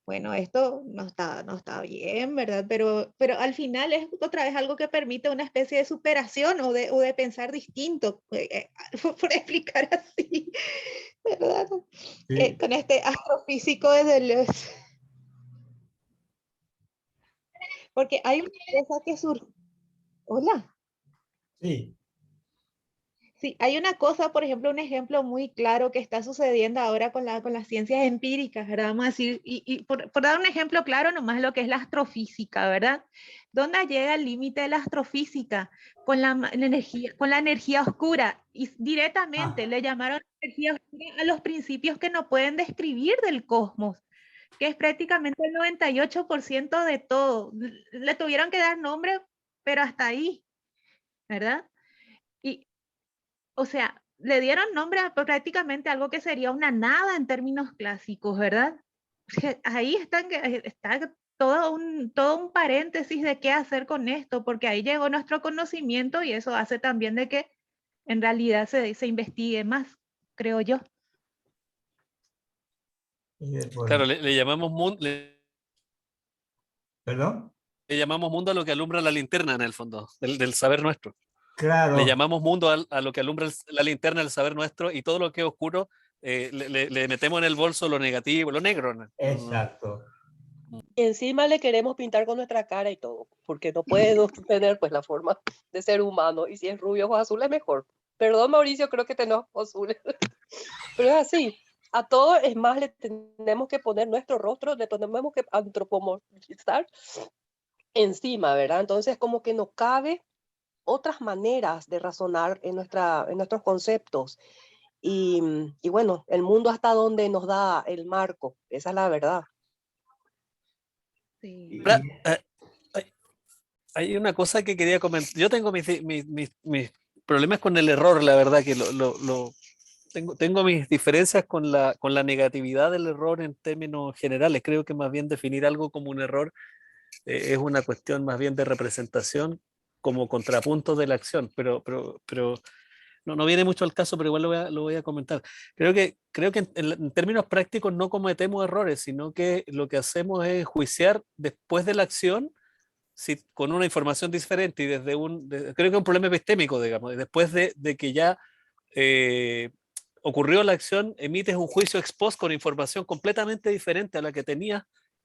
bueno, esto no está bien, ¿verdad? Pero al final es otra vez algo que permite una especie de superación o de pensar distinto, por explicar así, ¿verdad? sí, Con este astrofísico de Deleuze. Porque hay una cosa que surge. Hola. sí, Sí, hay una cosa, por ejemplo, un ejemplo muy claro que está sucediendo ahora con las ciencias empíricas, ¿verdad? Vamos a decir, y por dar un ejemplo claro, nomás lo que es la astrofísica, ¿verdad? ¿Dónde llega el límite de la astrofísica? Con la energía oscura. Y directamente ah, le llamaron energía oscura a los principios que no pueden describir del cosmos, que es prácticamente el 98% de todo. Le tuvieron que dar nombre, pero hasta ahí, ¿verdad? Y, o sea, le dieron nombre a prácticamente algo que sería una nada en términos clásicos, ¿verdad? Ahí está todo un paréntesis de qué hacer con esto, porque ahí llegó nuestro conocimiento y eso hace también de que en realidad se investigue más, creo yo. Claro, bueno, ¿perdón? le llamamos mundo a lo que alumbra la linterna en el fondo, del saber nuestro. Le Claro, llamamos mundo a lo que alumbra la linterna, el saber nuestro, y todo lo que es oscuro le metemos en el bolso lo negativo, lo negro. ¿No? exacto. Y encima le queremos pintar con nuestra cara y todo, porque no puede tener pues la forma de ser humano. Y si es rubio o azul es mejor. Perdón, Mauricio, creo que te enojo azul. Pero es así. A todo es más le tenemos que poner nuestro rostro, le tenemos que antropomorfizar encima, ¿verdad? Entonces como que no cabe otras maneras de razonar en nuestros conceptos. Y bueno, el mundo hasta donde nos da el marco, esa es la verdad. Sí. Ahora, hay hay una cosa que quería comentar. Yo tengo mis problemas con el error, la verdad, que tengo mis diferencias con la negatividad del error en términos generales. Creo que más bien definir algo como un error es una cuestión más bien de representación como contrapunto de la acción, pero no viene mucho al caso, pero igual lo voy a comentar. Creo que en términos prácticos no cometemos errores, sino que lo que hacemos es juiciar después de la acción si, con una información diferente y creo que es un problema epistémico, digamos, y después de que ya eh, ocurrió la acción, emites un juicio ex post con información completamente diferente a la que tenías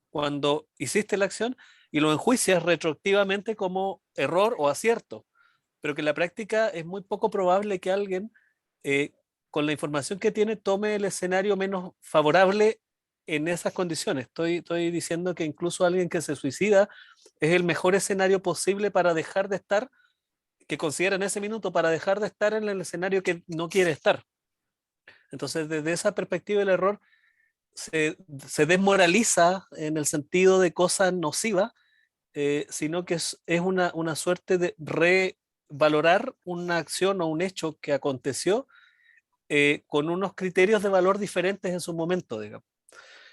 cuando hiciste la acción y lo enjuicias retroactivamente como error o acierto, pero que en la práctica es muy poco probable que alguien eh, con la información que tiene tome el escenario menos favorable en esas condiciones. Estoy diciendo que incluso alguien que se suicida es el mejor escenario posible para dejar de estar, que considera en ese minuto para dejar de estar en el escenario que no quiere estar. Entonces, desde esa perspectiva, el error se desmoraliza en el sentido de cosa nociva, sino que es una suerte de revalorar una acción o un hecho que aconteció con unos criterios de valor diferentes en su momento, digamos.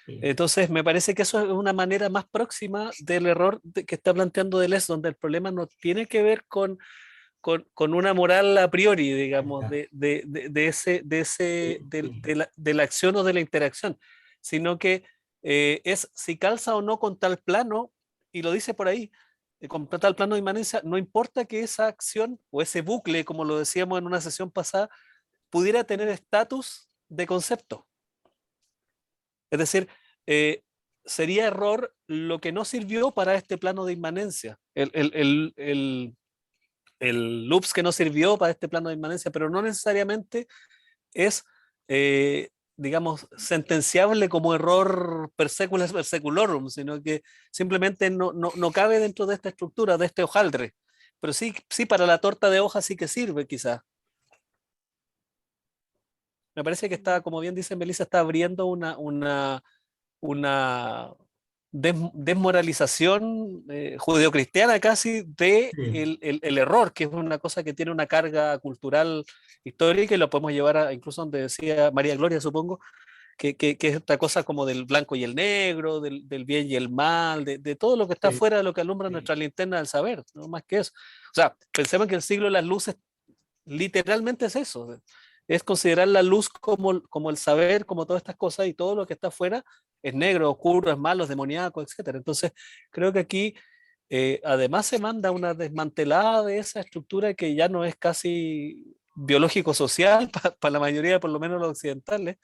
Sí. Entonces, me parece que eso es una manera más próxima del error que está planteando Deleuze, donde el problema no tiene que ver con una moral a priori, digamos, de la acción o de la interacción, sino que es si calza o no con tal plano, y lo dice por ahí, con tal plano de inmanencia, no importa que esa acción o ese bucle, como lo decíamos en una sesión pasada, pudiera tener estatus de concepto. Es decir, eh, sería error lo que no sirvió para este plano de inmanencia. El loops que no sirvió para este plano de inmanencia, pero no necesariamente es, digamos, sentenciable como error per secula per seculorum, sino que simplemente no cabe dentro de esta estructura, de este hojaldre. Pero sí para la torta de hoja sí que sirve, quizás. Me parece que está, como bien dice Melissa, está abriendo una desmoralización judeocristiana casi de Sí. el error, que es una cosa que tiene una carga cultural histórica y lo podemos llevar a, incluso donde decía María Gloria, supongo, que es esta cosa como del blanco y el negro, del bien y el mal, de todo lo que está Sí. fuera de lo que alumbra Sí. nuestra linterna del saber, no más que eso. O sea, pensemos que el siglo de las luces literalmente es eso, es considerar la luz como el saber, como todas estas cosas, y todo lo que está afuera es negro, oscuro, es malo, es demoníaco, etc. Entonces, creo que aquí además se manda una desmantelada de esa estructura que ya no es casi biológico-social para la mayoría, por lo menos los occidentales,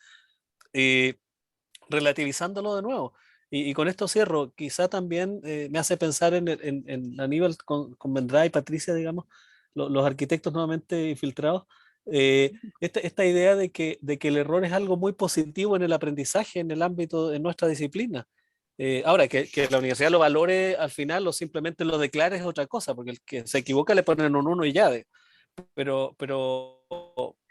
eh, relativizándolo de nuevo. Y con esto cierro, quizá también me hace pensar en Aníbal convendrá y Patricia, digamos, los arquitectos nuevamente infiltrados, esta idea de que el error es algo muy positivo en el aprendizaje, en el ámbito de nuestra disciplina. Ahora, que la universidad lo valore al final o simplemente lo declare es otra cosa, porque el que se equivoca le ponen un 1 y ya. Pero, pero,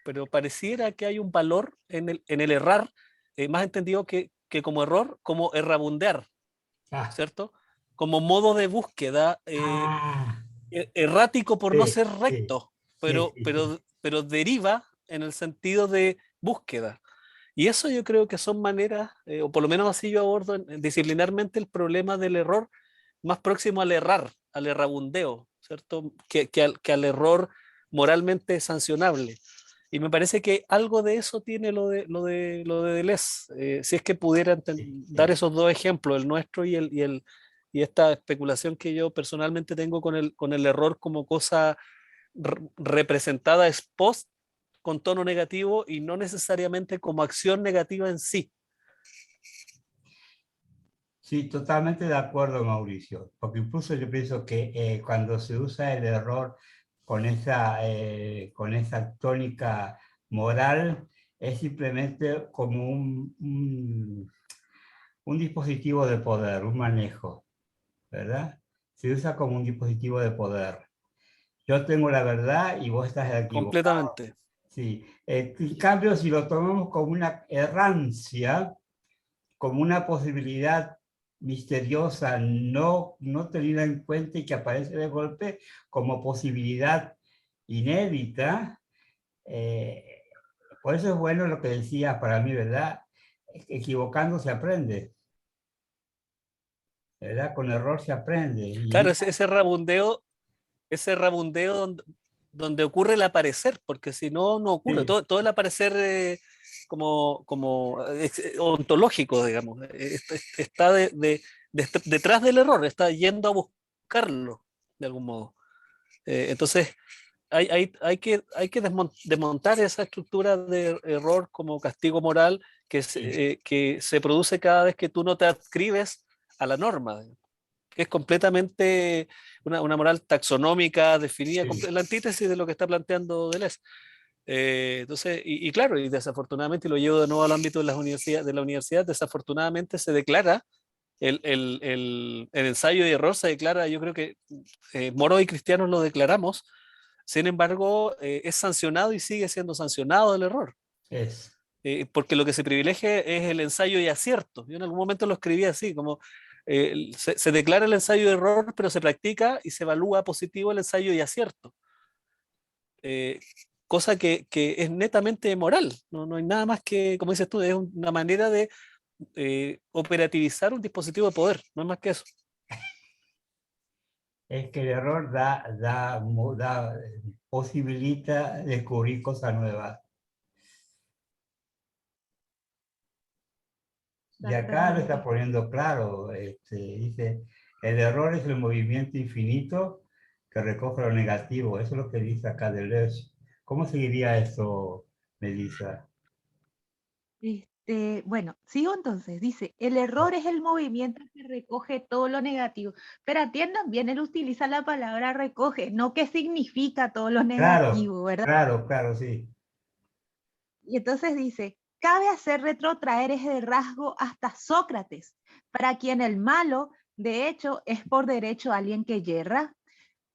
pero pareciera que hay un valor en el errar, más entendido que como error, como errabundear, Ah, ¿cierto? Como modo de búsqueda ah, errático por no sí, ser sí, recto, sí, sí, sí. pero deriva en el sentido de búsqueda. Y eso yo creo que son maneras, o por lo menos así yo abordo disciplinarmente el problema del error más próximo al errar, al errabundeo, ¿cierto? Que al error moralmente sancionable. Y me parece que algo de eso tiene lo de Deleuze. Si es que pudieran Sí, dar sí. esos dos ejemplos, el nuestro y esta especulación que yo personalmente tengo con el error como cosa representada ex post con tono negativo y no necesariamente como acción negativa en sí. Sí, totalmente de acuerdo, Mauricio, porque incluso yo pienso que cuando se usa el error con esa tónica moral, es simplemente como un dispositivo de poder, un manejo, ¿verdad? Se usa como un dispositivo de poder. Yo tengo la verdad y vos estás equivocado. Completamente. Sí. En cambio, si lo tomamos como una errancia, como una posibilidad misteriosa no tenida en cuenta y que aparece de golpe como posibilidad inédita, por eso es bueno lo que decías para mí, ¿verdad? Equivocando se aprende, ¿verdad? Con error se aprende. Claro, ese rabundeo donde ocurre el aparecer, porque si no, no ocurre. Sí, Todo el aparecer ontológico, digamos, está detrás del error, está yendo a buscarlo de algún modo. Entonces, hay que desmontar esa estructura de error como castigo moral que se produce cada vez que tú no te adscribes a la norma, que es completamente una moral taxonómica definida, sí. la antítesis de lo que está planteando Deleuze. Entonces, y claro, y desafortunadamente, y lo llevo de nuevo al ámbito de la universidad, desafortunadamente se declara el ensayo de error, se declara, yo creo que moros y cristianos lo declaramos, sin embargo, es sancionado y sigue siendo sancionado el error. Es. Porque lo que se privilegia es el ensayo y acierto. Yo en algún momento lo escribí así, como se declara el ensayo de error, pero se practica y se evalúa positivo el ensayo y acierto. Eh, Cosa que es netamente moral. No hay nada más que, como dices tú, es una manera de operativizar un dispositivo de poder, no es más que eso. Es que el error posibilita descubrir cosas nuevas. Y acá lo está Exactamente. poniendo claro, dice, el error es el movimiento infinito que recoge lo negativo. Eso es lo que dice acá Deleuze. ¿Cómo seguiría eso, Melissa? Bueno, sigo entonces, dice, el error es el movimiento que recoge todo lo negativo, pero atiendan bien, él utiliza la palabra recoge, no qué significa todo lo Claro, negativo, ¿verdad? claro, sí. Y entonces dice, cabe hacer retrotraer ese rasgo hasta Sócrates, para quien el malo, de hecho, es por derecho alguien que yerra,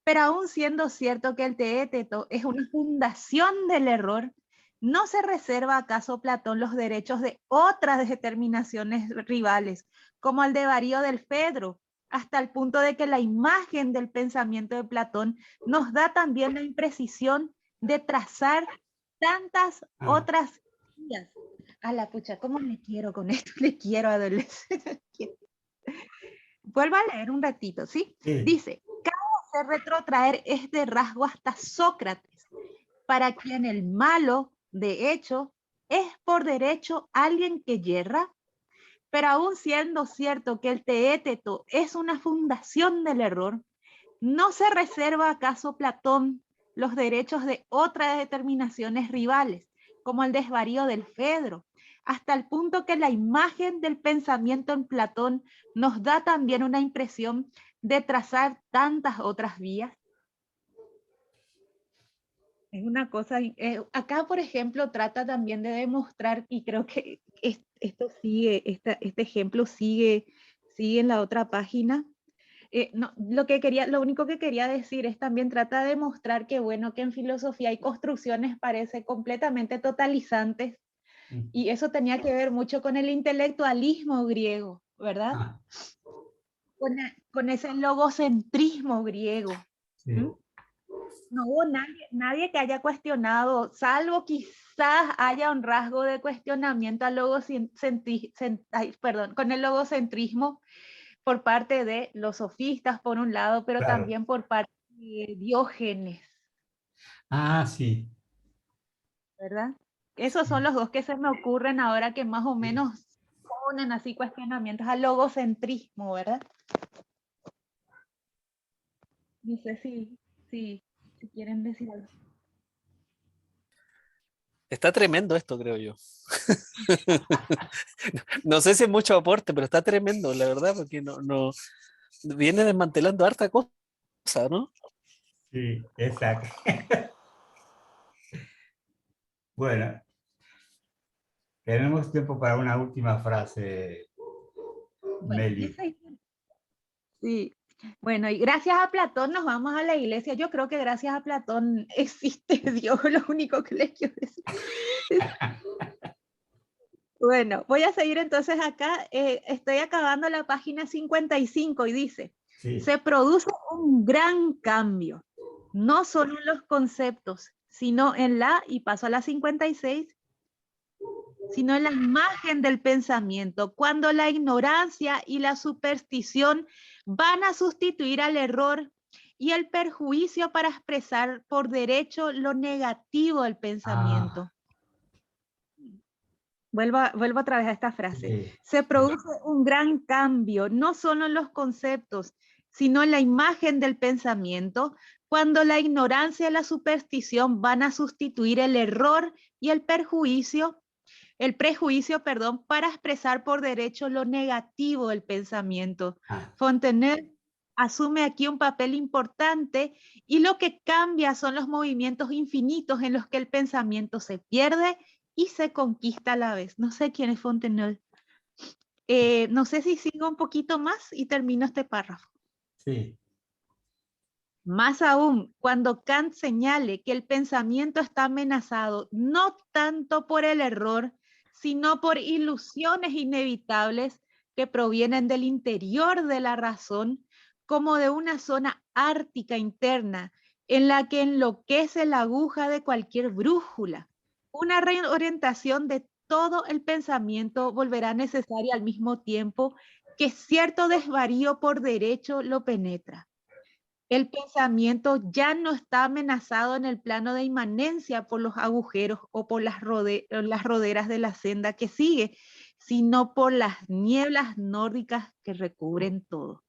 pero aún siendo cierto que el teéteto es una fundación del error, ¿no se reserva acaso Platón los derechos de otras determinaciones rivales, como el de Darío del Fedro, hasta el punto de que la imagen del pensamiento de Platón nos da también la imprecisión de trazar tantas Ah, otras vías? A la pucha, ¿cómo le quiero con esto? Le quiero a Deleuze. Vuelvo a leer un ratito, ¿sí? sí, Dice, hacer retrotraer este rasgo hasta Sócrates, para quien el malo, de hecho, es por derecho alguien que yerra, pero aún siendo cierto que el teéteto es una fundación del error, ¿no se reserva acaso Platón los derechos de otras determinaciones rivales, como el desvarío del Fedro, hasta el punto que la imagen del pensamiento en Platón nos da también una impresión de trazar tantas otras vías? Es una cosa, acá por ejemplo trata también de demostrar, y creo que esto sigue, este ejemplo sigue en la otra página. No, lo único que quería decir es también trata de demostrar que bueno, que en filosofía hay construcciones parece completamente totalizantes, y eso tenía que ver mucho con el intelectualismo griego, ¿verdad? ah, Con ese logocentrismo griego. ¿Mm? sí, No hubo nadie que haya cuestionado, salvo quizás haya un rasgo de cuestionamiento al con el logocentrismo por parte de los sofistas, por un lado, pero claro. también por parte de Diógenes, Ah, sí, ¿verdad? Esos son sí, los dos que se me ocurren ahora que más o sí. menos ponen así cuestionamientos al logocentrismo, ¿verdad? No sé si quieren decir algo. Está tremendo esto, creo yo. No sé si es mucho aporte, pero está tremendo, la verdad, porque viene desmantelando harta cosa, ¿no? Sí, exacto. Bueno, Tenemos tiempo para una última frase, Bueno, Meli. sí. Bueno, y gracias a Platón nos vamos a la iglesia. Yo creo que gracias a Platón existe Dios, lo único que les quiero decir. Bueno, voy a seguir entonces acá. Estoy acabando la página 55 y dice, Sí. se produce un gran cambio, no solo en los conceptos, sino en la, y paso a la 56, sino en la imagen del pensamiento, cuando la ignorancia y la superstición van a sustituir al error y el perjuicio para expresar por derecho lo negativo del pensamiento. Vuelvo otra vez a esta frase. Sí. Se produce un gran cambio, no solo en los conceptos, sino en la imagen del pensamiento, cuando la ignorancia y la superstición van a sustituir el error y el prejuicio, para expresar por derecho lo negativo del pensamiento. Fontenelle asume aquí un papel importante y lo que cambia son los movimientos infinitos en los que el pensamiento se pierde y se conquista a la vez. No sé quién es Fontenelle. No sé si sigo un poquito más y termino este párrafo. Sí. Más aún, cuando Kant señale que el pensamiento está amenazado no tanto por el error, sino por ilusiones inevitables que provienen del interior de la razón, como de una zona ártica interna en la que enloquece la aguja de cualquier brújula. Una reorientación de todo el pensamiento volverá necesaria al mismo tiempo que cierto desvarío por derecho lo penetra. El pensamiento ya no está amenazado en el plano de inmanencia por los agujeros o por las roderas de la senda que sigue, sino por las nieblas nórdicas que recubren todo.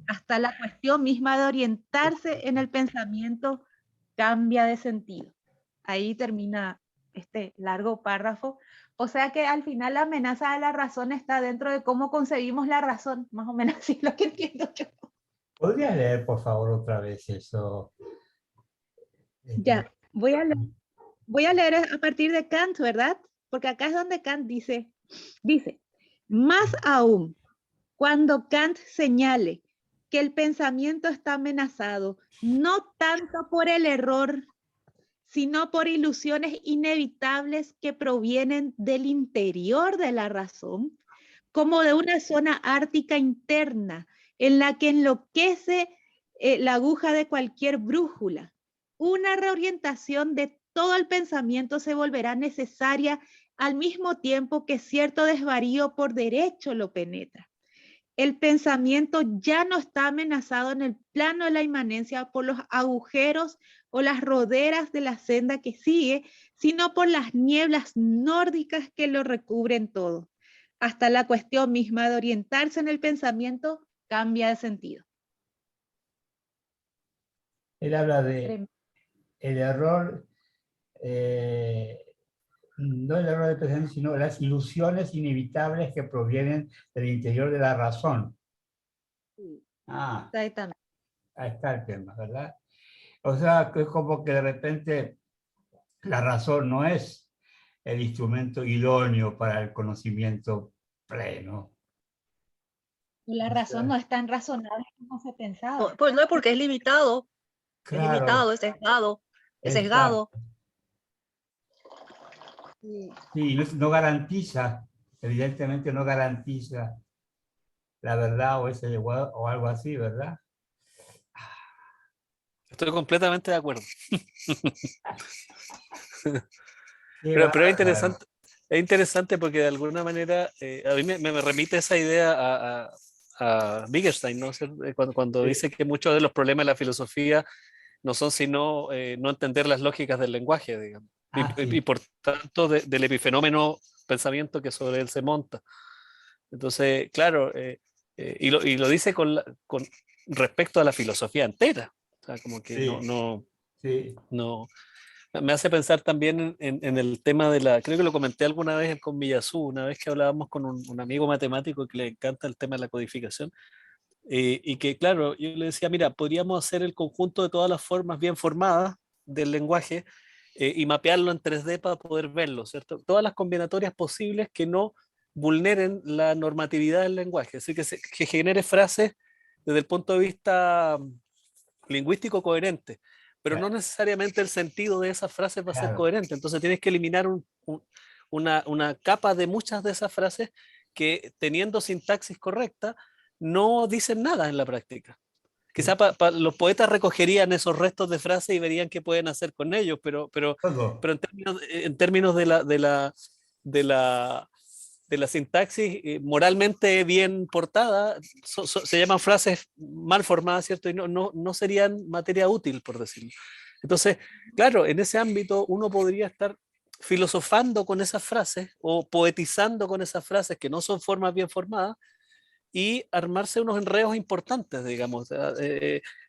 Hasta la cuestión misma de orientarse en el pensamiento cambia de sentido. Ahí termina este largo párrafo. O sea que al final la amenaza de la razón está dentro de cómo concebimos la razón, más o menos así es lo que entiendo yo. ¿Podrías leer, por favor, otra vez eso? Ya, voy a leer a partir de Kant, ¿verdad? Porque acá es donde Kant dice, más aún, cuando Kant señale que el pensamiento está amenazado no tanto por el error, sino por ilusiones inevitables que provienen del interior de la razón, como de una zona ártica interna en la que enloquece la aguja de cualquier brújula. Una reorientación de todo el pensamiento se volverá necesaria al mismo tiempo que cierto desvarío por derecho lo penetra. El pensamiento ya no está amenazado en el plano de la inmanencia por los agujeros o las roderas de la senda que sigue, sino por las nieblas nórdicas que lo recubren todo. Hasta la cuestión misma de orientarse en el pensamiento cambia de sentido. Él habla de el error, no el error del pensamiento, sino las ilusiones inevitables que provienen del interior de la razón. Ahí está el tema, ¿verdad? O sea, que es como que de repente la razón no es el instrumento idóneo para el conocimiento pleno. La razón no es tan razonable como se pensaba. No, pues no es porque es limitado, Claro. es limitado, es sesgado. Sí, no garantiza, evidentemente no garantiza la verdad o algo así, ¿verdad? Estoy completamente de acuerdo. Pero es interesante porque de alguna manera a mí me remite esa idea a Wittgenstein, ¿no? Cuando dice que muchos de los problemas de la filosofía no son sino no entender las lógicas del lenguaje, digamos. Y por tanto del epifenómeno pensamiento que sobre él se monta. Entonces, claro, y lo dice con respecto a la filosofía entera. O sea, como que no me hace pensar también en el tema de creo que lo comenté alguna vez con Villazú, una vez que hablábamos con un amigo matemático que le encanta el tema de la codificación, y que claro, yo le decía, mira, podríamos hacer el conjunto de todas las formas bien formadas del lenguaje y mapearlo en 3D para poder verlo, ¿cierto? Todas las combinatorias posibles que no vulneren la normatividad del lenguaje, así que genere frases desde el punto de vista lingüístico coherente, pero no Claro, necesariamente el sentido de esas frases va a ser claro, coherente, entonces tienes que eliminar una capa de muchas de esas frases que teniendo sintaxis correcta no dicen nada en la práctica. sí, Quizá los poetas recogerían esos restos de frases y verían qué pueden hacer con ellos, todo, pero en términos de la sintaxis moralmente bien portada, se llaman frases mal formadas, ¿cierto? Y no serían materia útil, por decirlo. Entonces, claro, en ese ámbito uno podría estar filosofando con esas frases o poetizando con esas frases que no son formas bien formadas y armarse unos enredos importantes, digamos. O sea,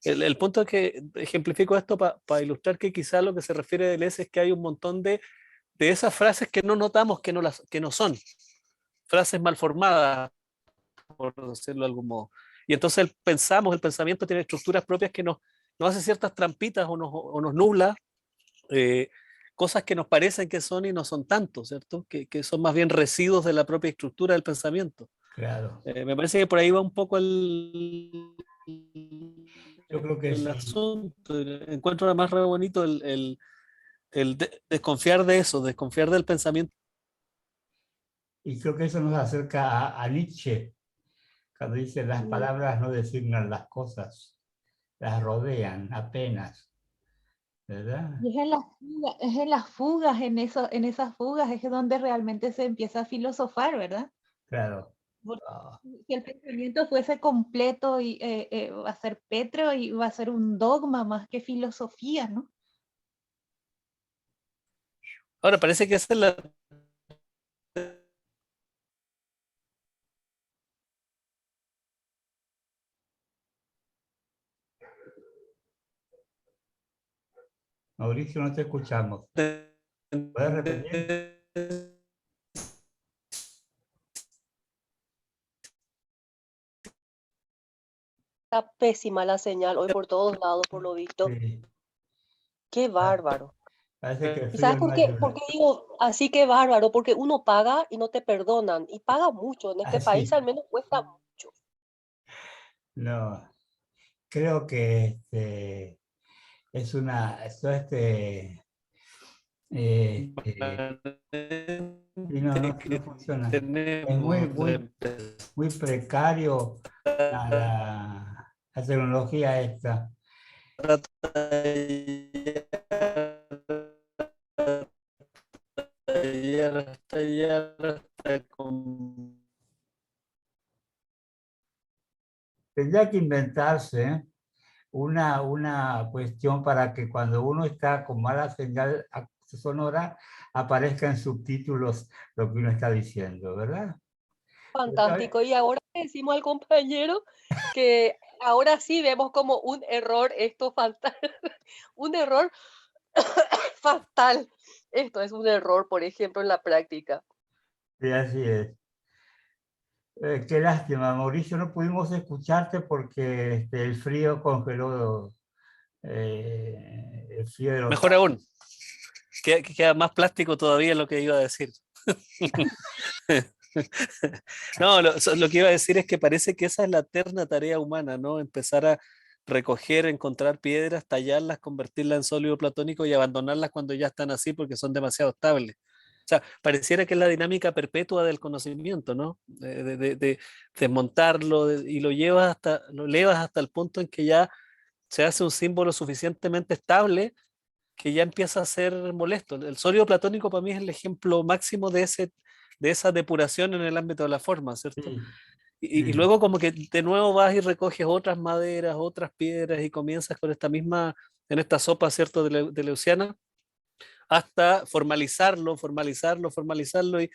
el punto que ejemplifico esto para ilustrar que quizá lo que se refiere a Deleuze es que hay un montón de esas frases que no notamos que no son, frases mal formadas, por decirlo de algún modo. Y entonces el pensamiento tiene estructuras propias que nos hace ciertas trampitas o nos nubla, eh, cosas que nos parecen que son y no son tanto, ¿cierto? Que son más bien residuos de la propia estructura del pensamiento. claro. Me parece que por ahí va un poco Yo creo que el sí. asunto. Encuentro más re bonito desconfiar de eso, desconfiar del pensamiento. Y creo que eso nos acerca a Nietzsche, cuando dice las Mm. palabras no designan las cosas, las rodean apenas, ¿verdad? Y es en las fugas, en esas fugas, es donde realmente se empieza a filosofar, ¿verdad? Claro. Porque Ah, si el pensamiento fuese completo y va a ser petro y va a ser un dogma más que filosofía, ¿no? Ahora, parece que esa es la... Mauricio, no te escuchamos. ¿Puedes repetir? Está pésima la señal hoy por todos lados, por lo visto. Sí. Qué Pa- bárbaro. Parece que el ¿Y frío sabes no por qué? ¿Por ayuda. qué digo así que bárbaro? Porque uno paga y no te perdonan. Y paga mucho. En este país Así, al menos cuesta mucho. no. Creo que es una, este, y no que funciona. Es muy, tenemos de muy, empezar muy precario la tecnología esta. a tallar hasta Tendría que inventarse una cuestión para que cuando uno está con mala señal sonora aparezca en subtítulos lo que uno está diciendo, ¿verdad? Fantástico. Y ahora le decimos al compañero que ahora sí vemos como un error esto fatal. Un error fatal. Esto es un error, por ejemplo, en la práctica. Sí, así es. Qué lástima, Mauricio, no pudimos escucharte porque el frío congeló el frío de los Mejor aún, queda más plástico todavía lo que iba a decir. No, lo que iba a decir es que parece que esa es la eterna tarea humana, ¿no? Empezar a recoger, encontrar piedras, tallarlas, convertirlas en sólido platónico y abandonarlas cuando ya están así porque son demasiado estables. O sea, pareciera que es la dinámica perpetua del conocimiento, ¿no? De desmontarlo y lo elevas hasta el punto en que ya se hace un símbolo suficientemente estable que ya empieza a ser molesto. El sólido platónico para mí es el ejemplo máximo de esa depuración en el ámbito de la forma, ¿cierto? Sí, Y sí, luego como que de nuevo vas y recoges otras maderas, otras piedras y comienzas con esta misma, en esta sopa, ¿cierto? De Leuciana, hasta formalizarlo y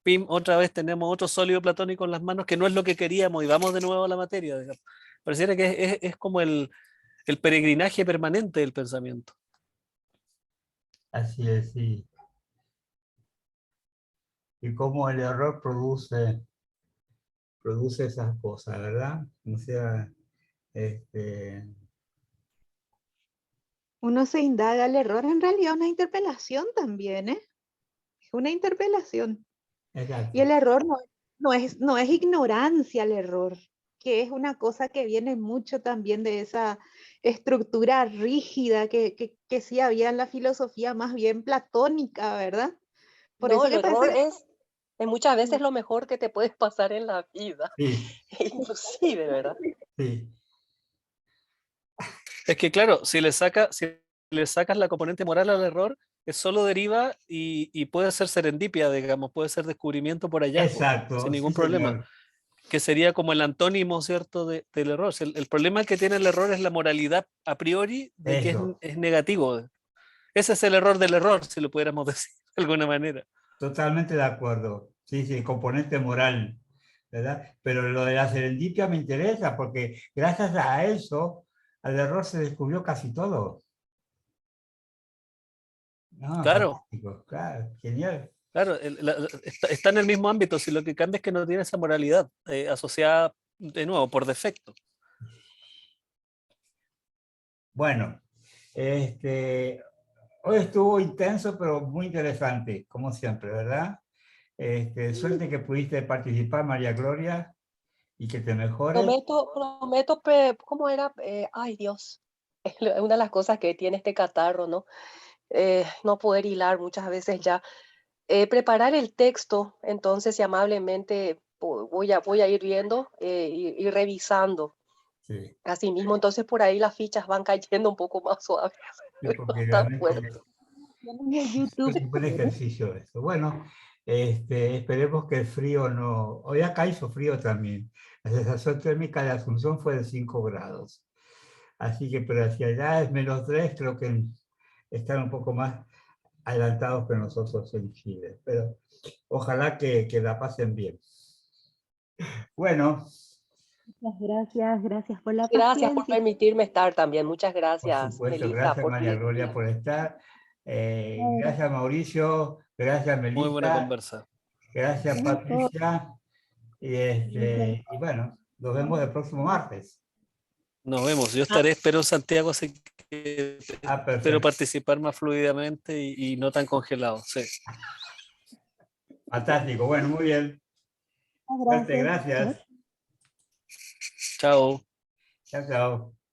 pim, otra vez tenemos otro sólido platónico en las manos que no es lo que queríamos y vamos de nuevo a la materia, digamos. Pareciera que es como el peregrinaje permanente del pensamiento. así es, sí. Y cómo el error produce esas cosas, ¿verdad? O sea, este, Uno se indaga el error, en realidad una interpelación también, ¿eh? Es una interpelación. Exacto. Y el error no es ignorancia el error, que es una cosa que viene mucho también de esa estructura rígida que sí había en la filosofía más bien platónica, ¿verdad? Por No, eso el que parece error que... es muchas veces lo mejor que te puede pasar en la vida, Sí, inclusive, ¿verdad? sí, Es que claro, si le sacas la componente moral al error, es solo deriva y puede ser serendipia, digamos, puede ser descubrimiento por hallazgo, sin exacto, sí, ningún problema, señor. que sería como el antónimo, ¿cierto?, del error. Si el problema que tiene el error es la moralidad a priori de que Eso, es negativo. Ese es el error del error, si lo pudiéramos decir de alguna manera. totalmente de acuerdo. Sí, sí, componente moral, ¿verdad? Pero lo de la serendipia me interesa porque gracias a eso, al error se descubrió casi todo. No, Claro, fantástico, claro, genial. claro, está en el mismo ámbito, si lo que cambia es que no tiene esa moralidad asociada de nuevo por defecto. Bueno, hoy estuvo intenso, pero muy interesante, como siempre, ¿verdad? Suerte que pudiste participar, María Gloria, y que te mejores. Prometo, ¿cómo era? Ay, Dios, es una de las cosas que tiene este catarro, ¿no? No poder hilar muchas veces ya. Preparar el texto, entonces, y amablemente voy a ir viendo y revisando. Sí, Así mismo, entonces por ahí las fichas van cayendo un poco más suaves, sí, no porque tan realmente fuerte. En YouTube. es un buen ejercicio esto. Bueno, esperemos que el frío no... Hoy acá hizo frío también. La sensación térmica de Asunción fue de 5 grados. Así que, pero hacia allá es -3, creo que están un poco más adelantados que nosotros en Chile. Pero ojalá que la pasen bien. Bueno, Muchas gracias, gracias por la Gracias por paciencia. permitirme estar también. Muchas por gracias, supuesto, Melissa, gracias por tu María Gloria lectura. por estar. Gracias Mauricio, gracias Muy buena Melissa, conversa. gracias Patricia. Y bueno, nos vemos el próximo martes. Nos vemos. Yo Ah, estaré, espero en Santiago, así que Ah, espero perfecto. participar más fluidamente y no tan congelado. Sí. Fantástico. Bueno, muy bien. Muchas Suerte, gracias. gracias. Chao. Chao, chao.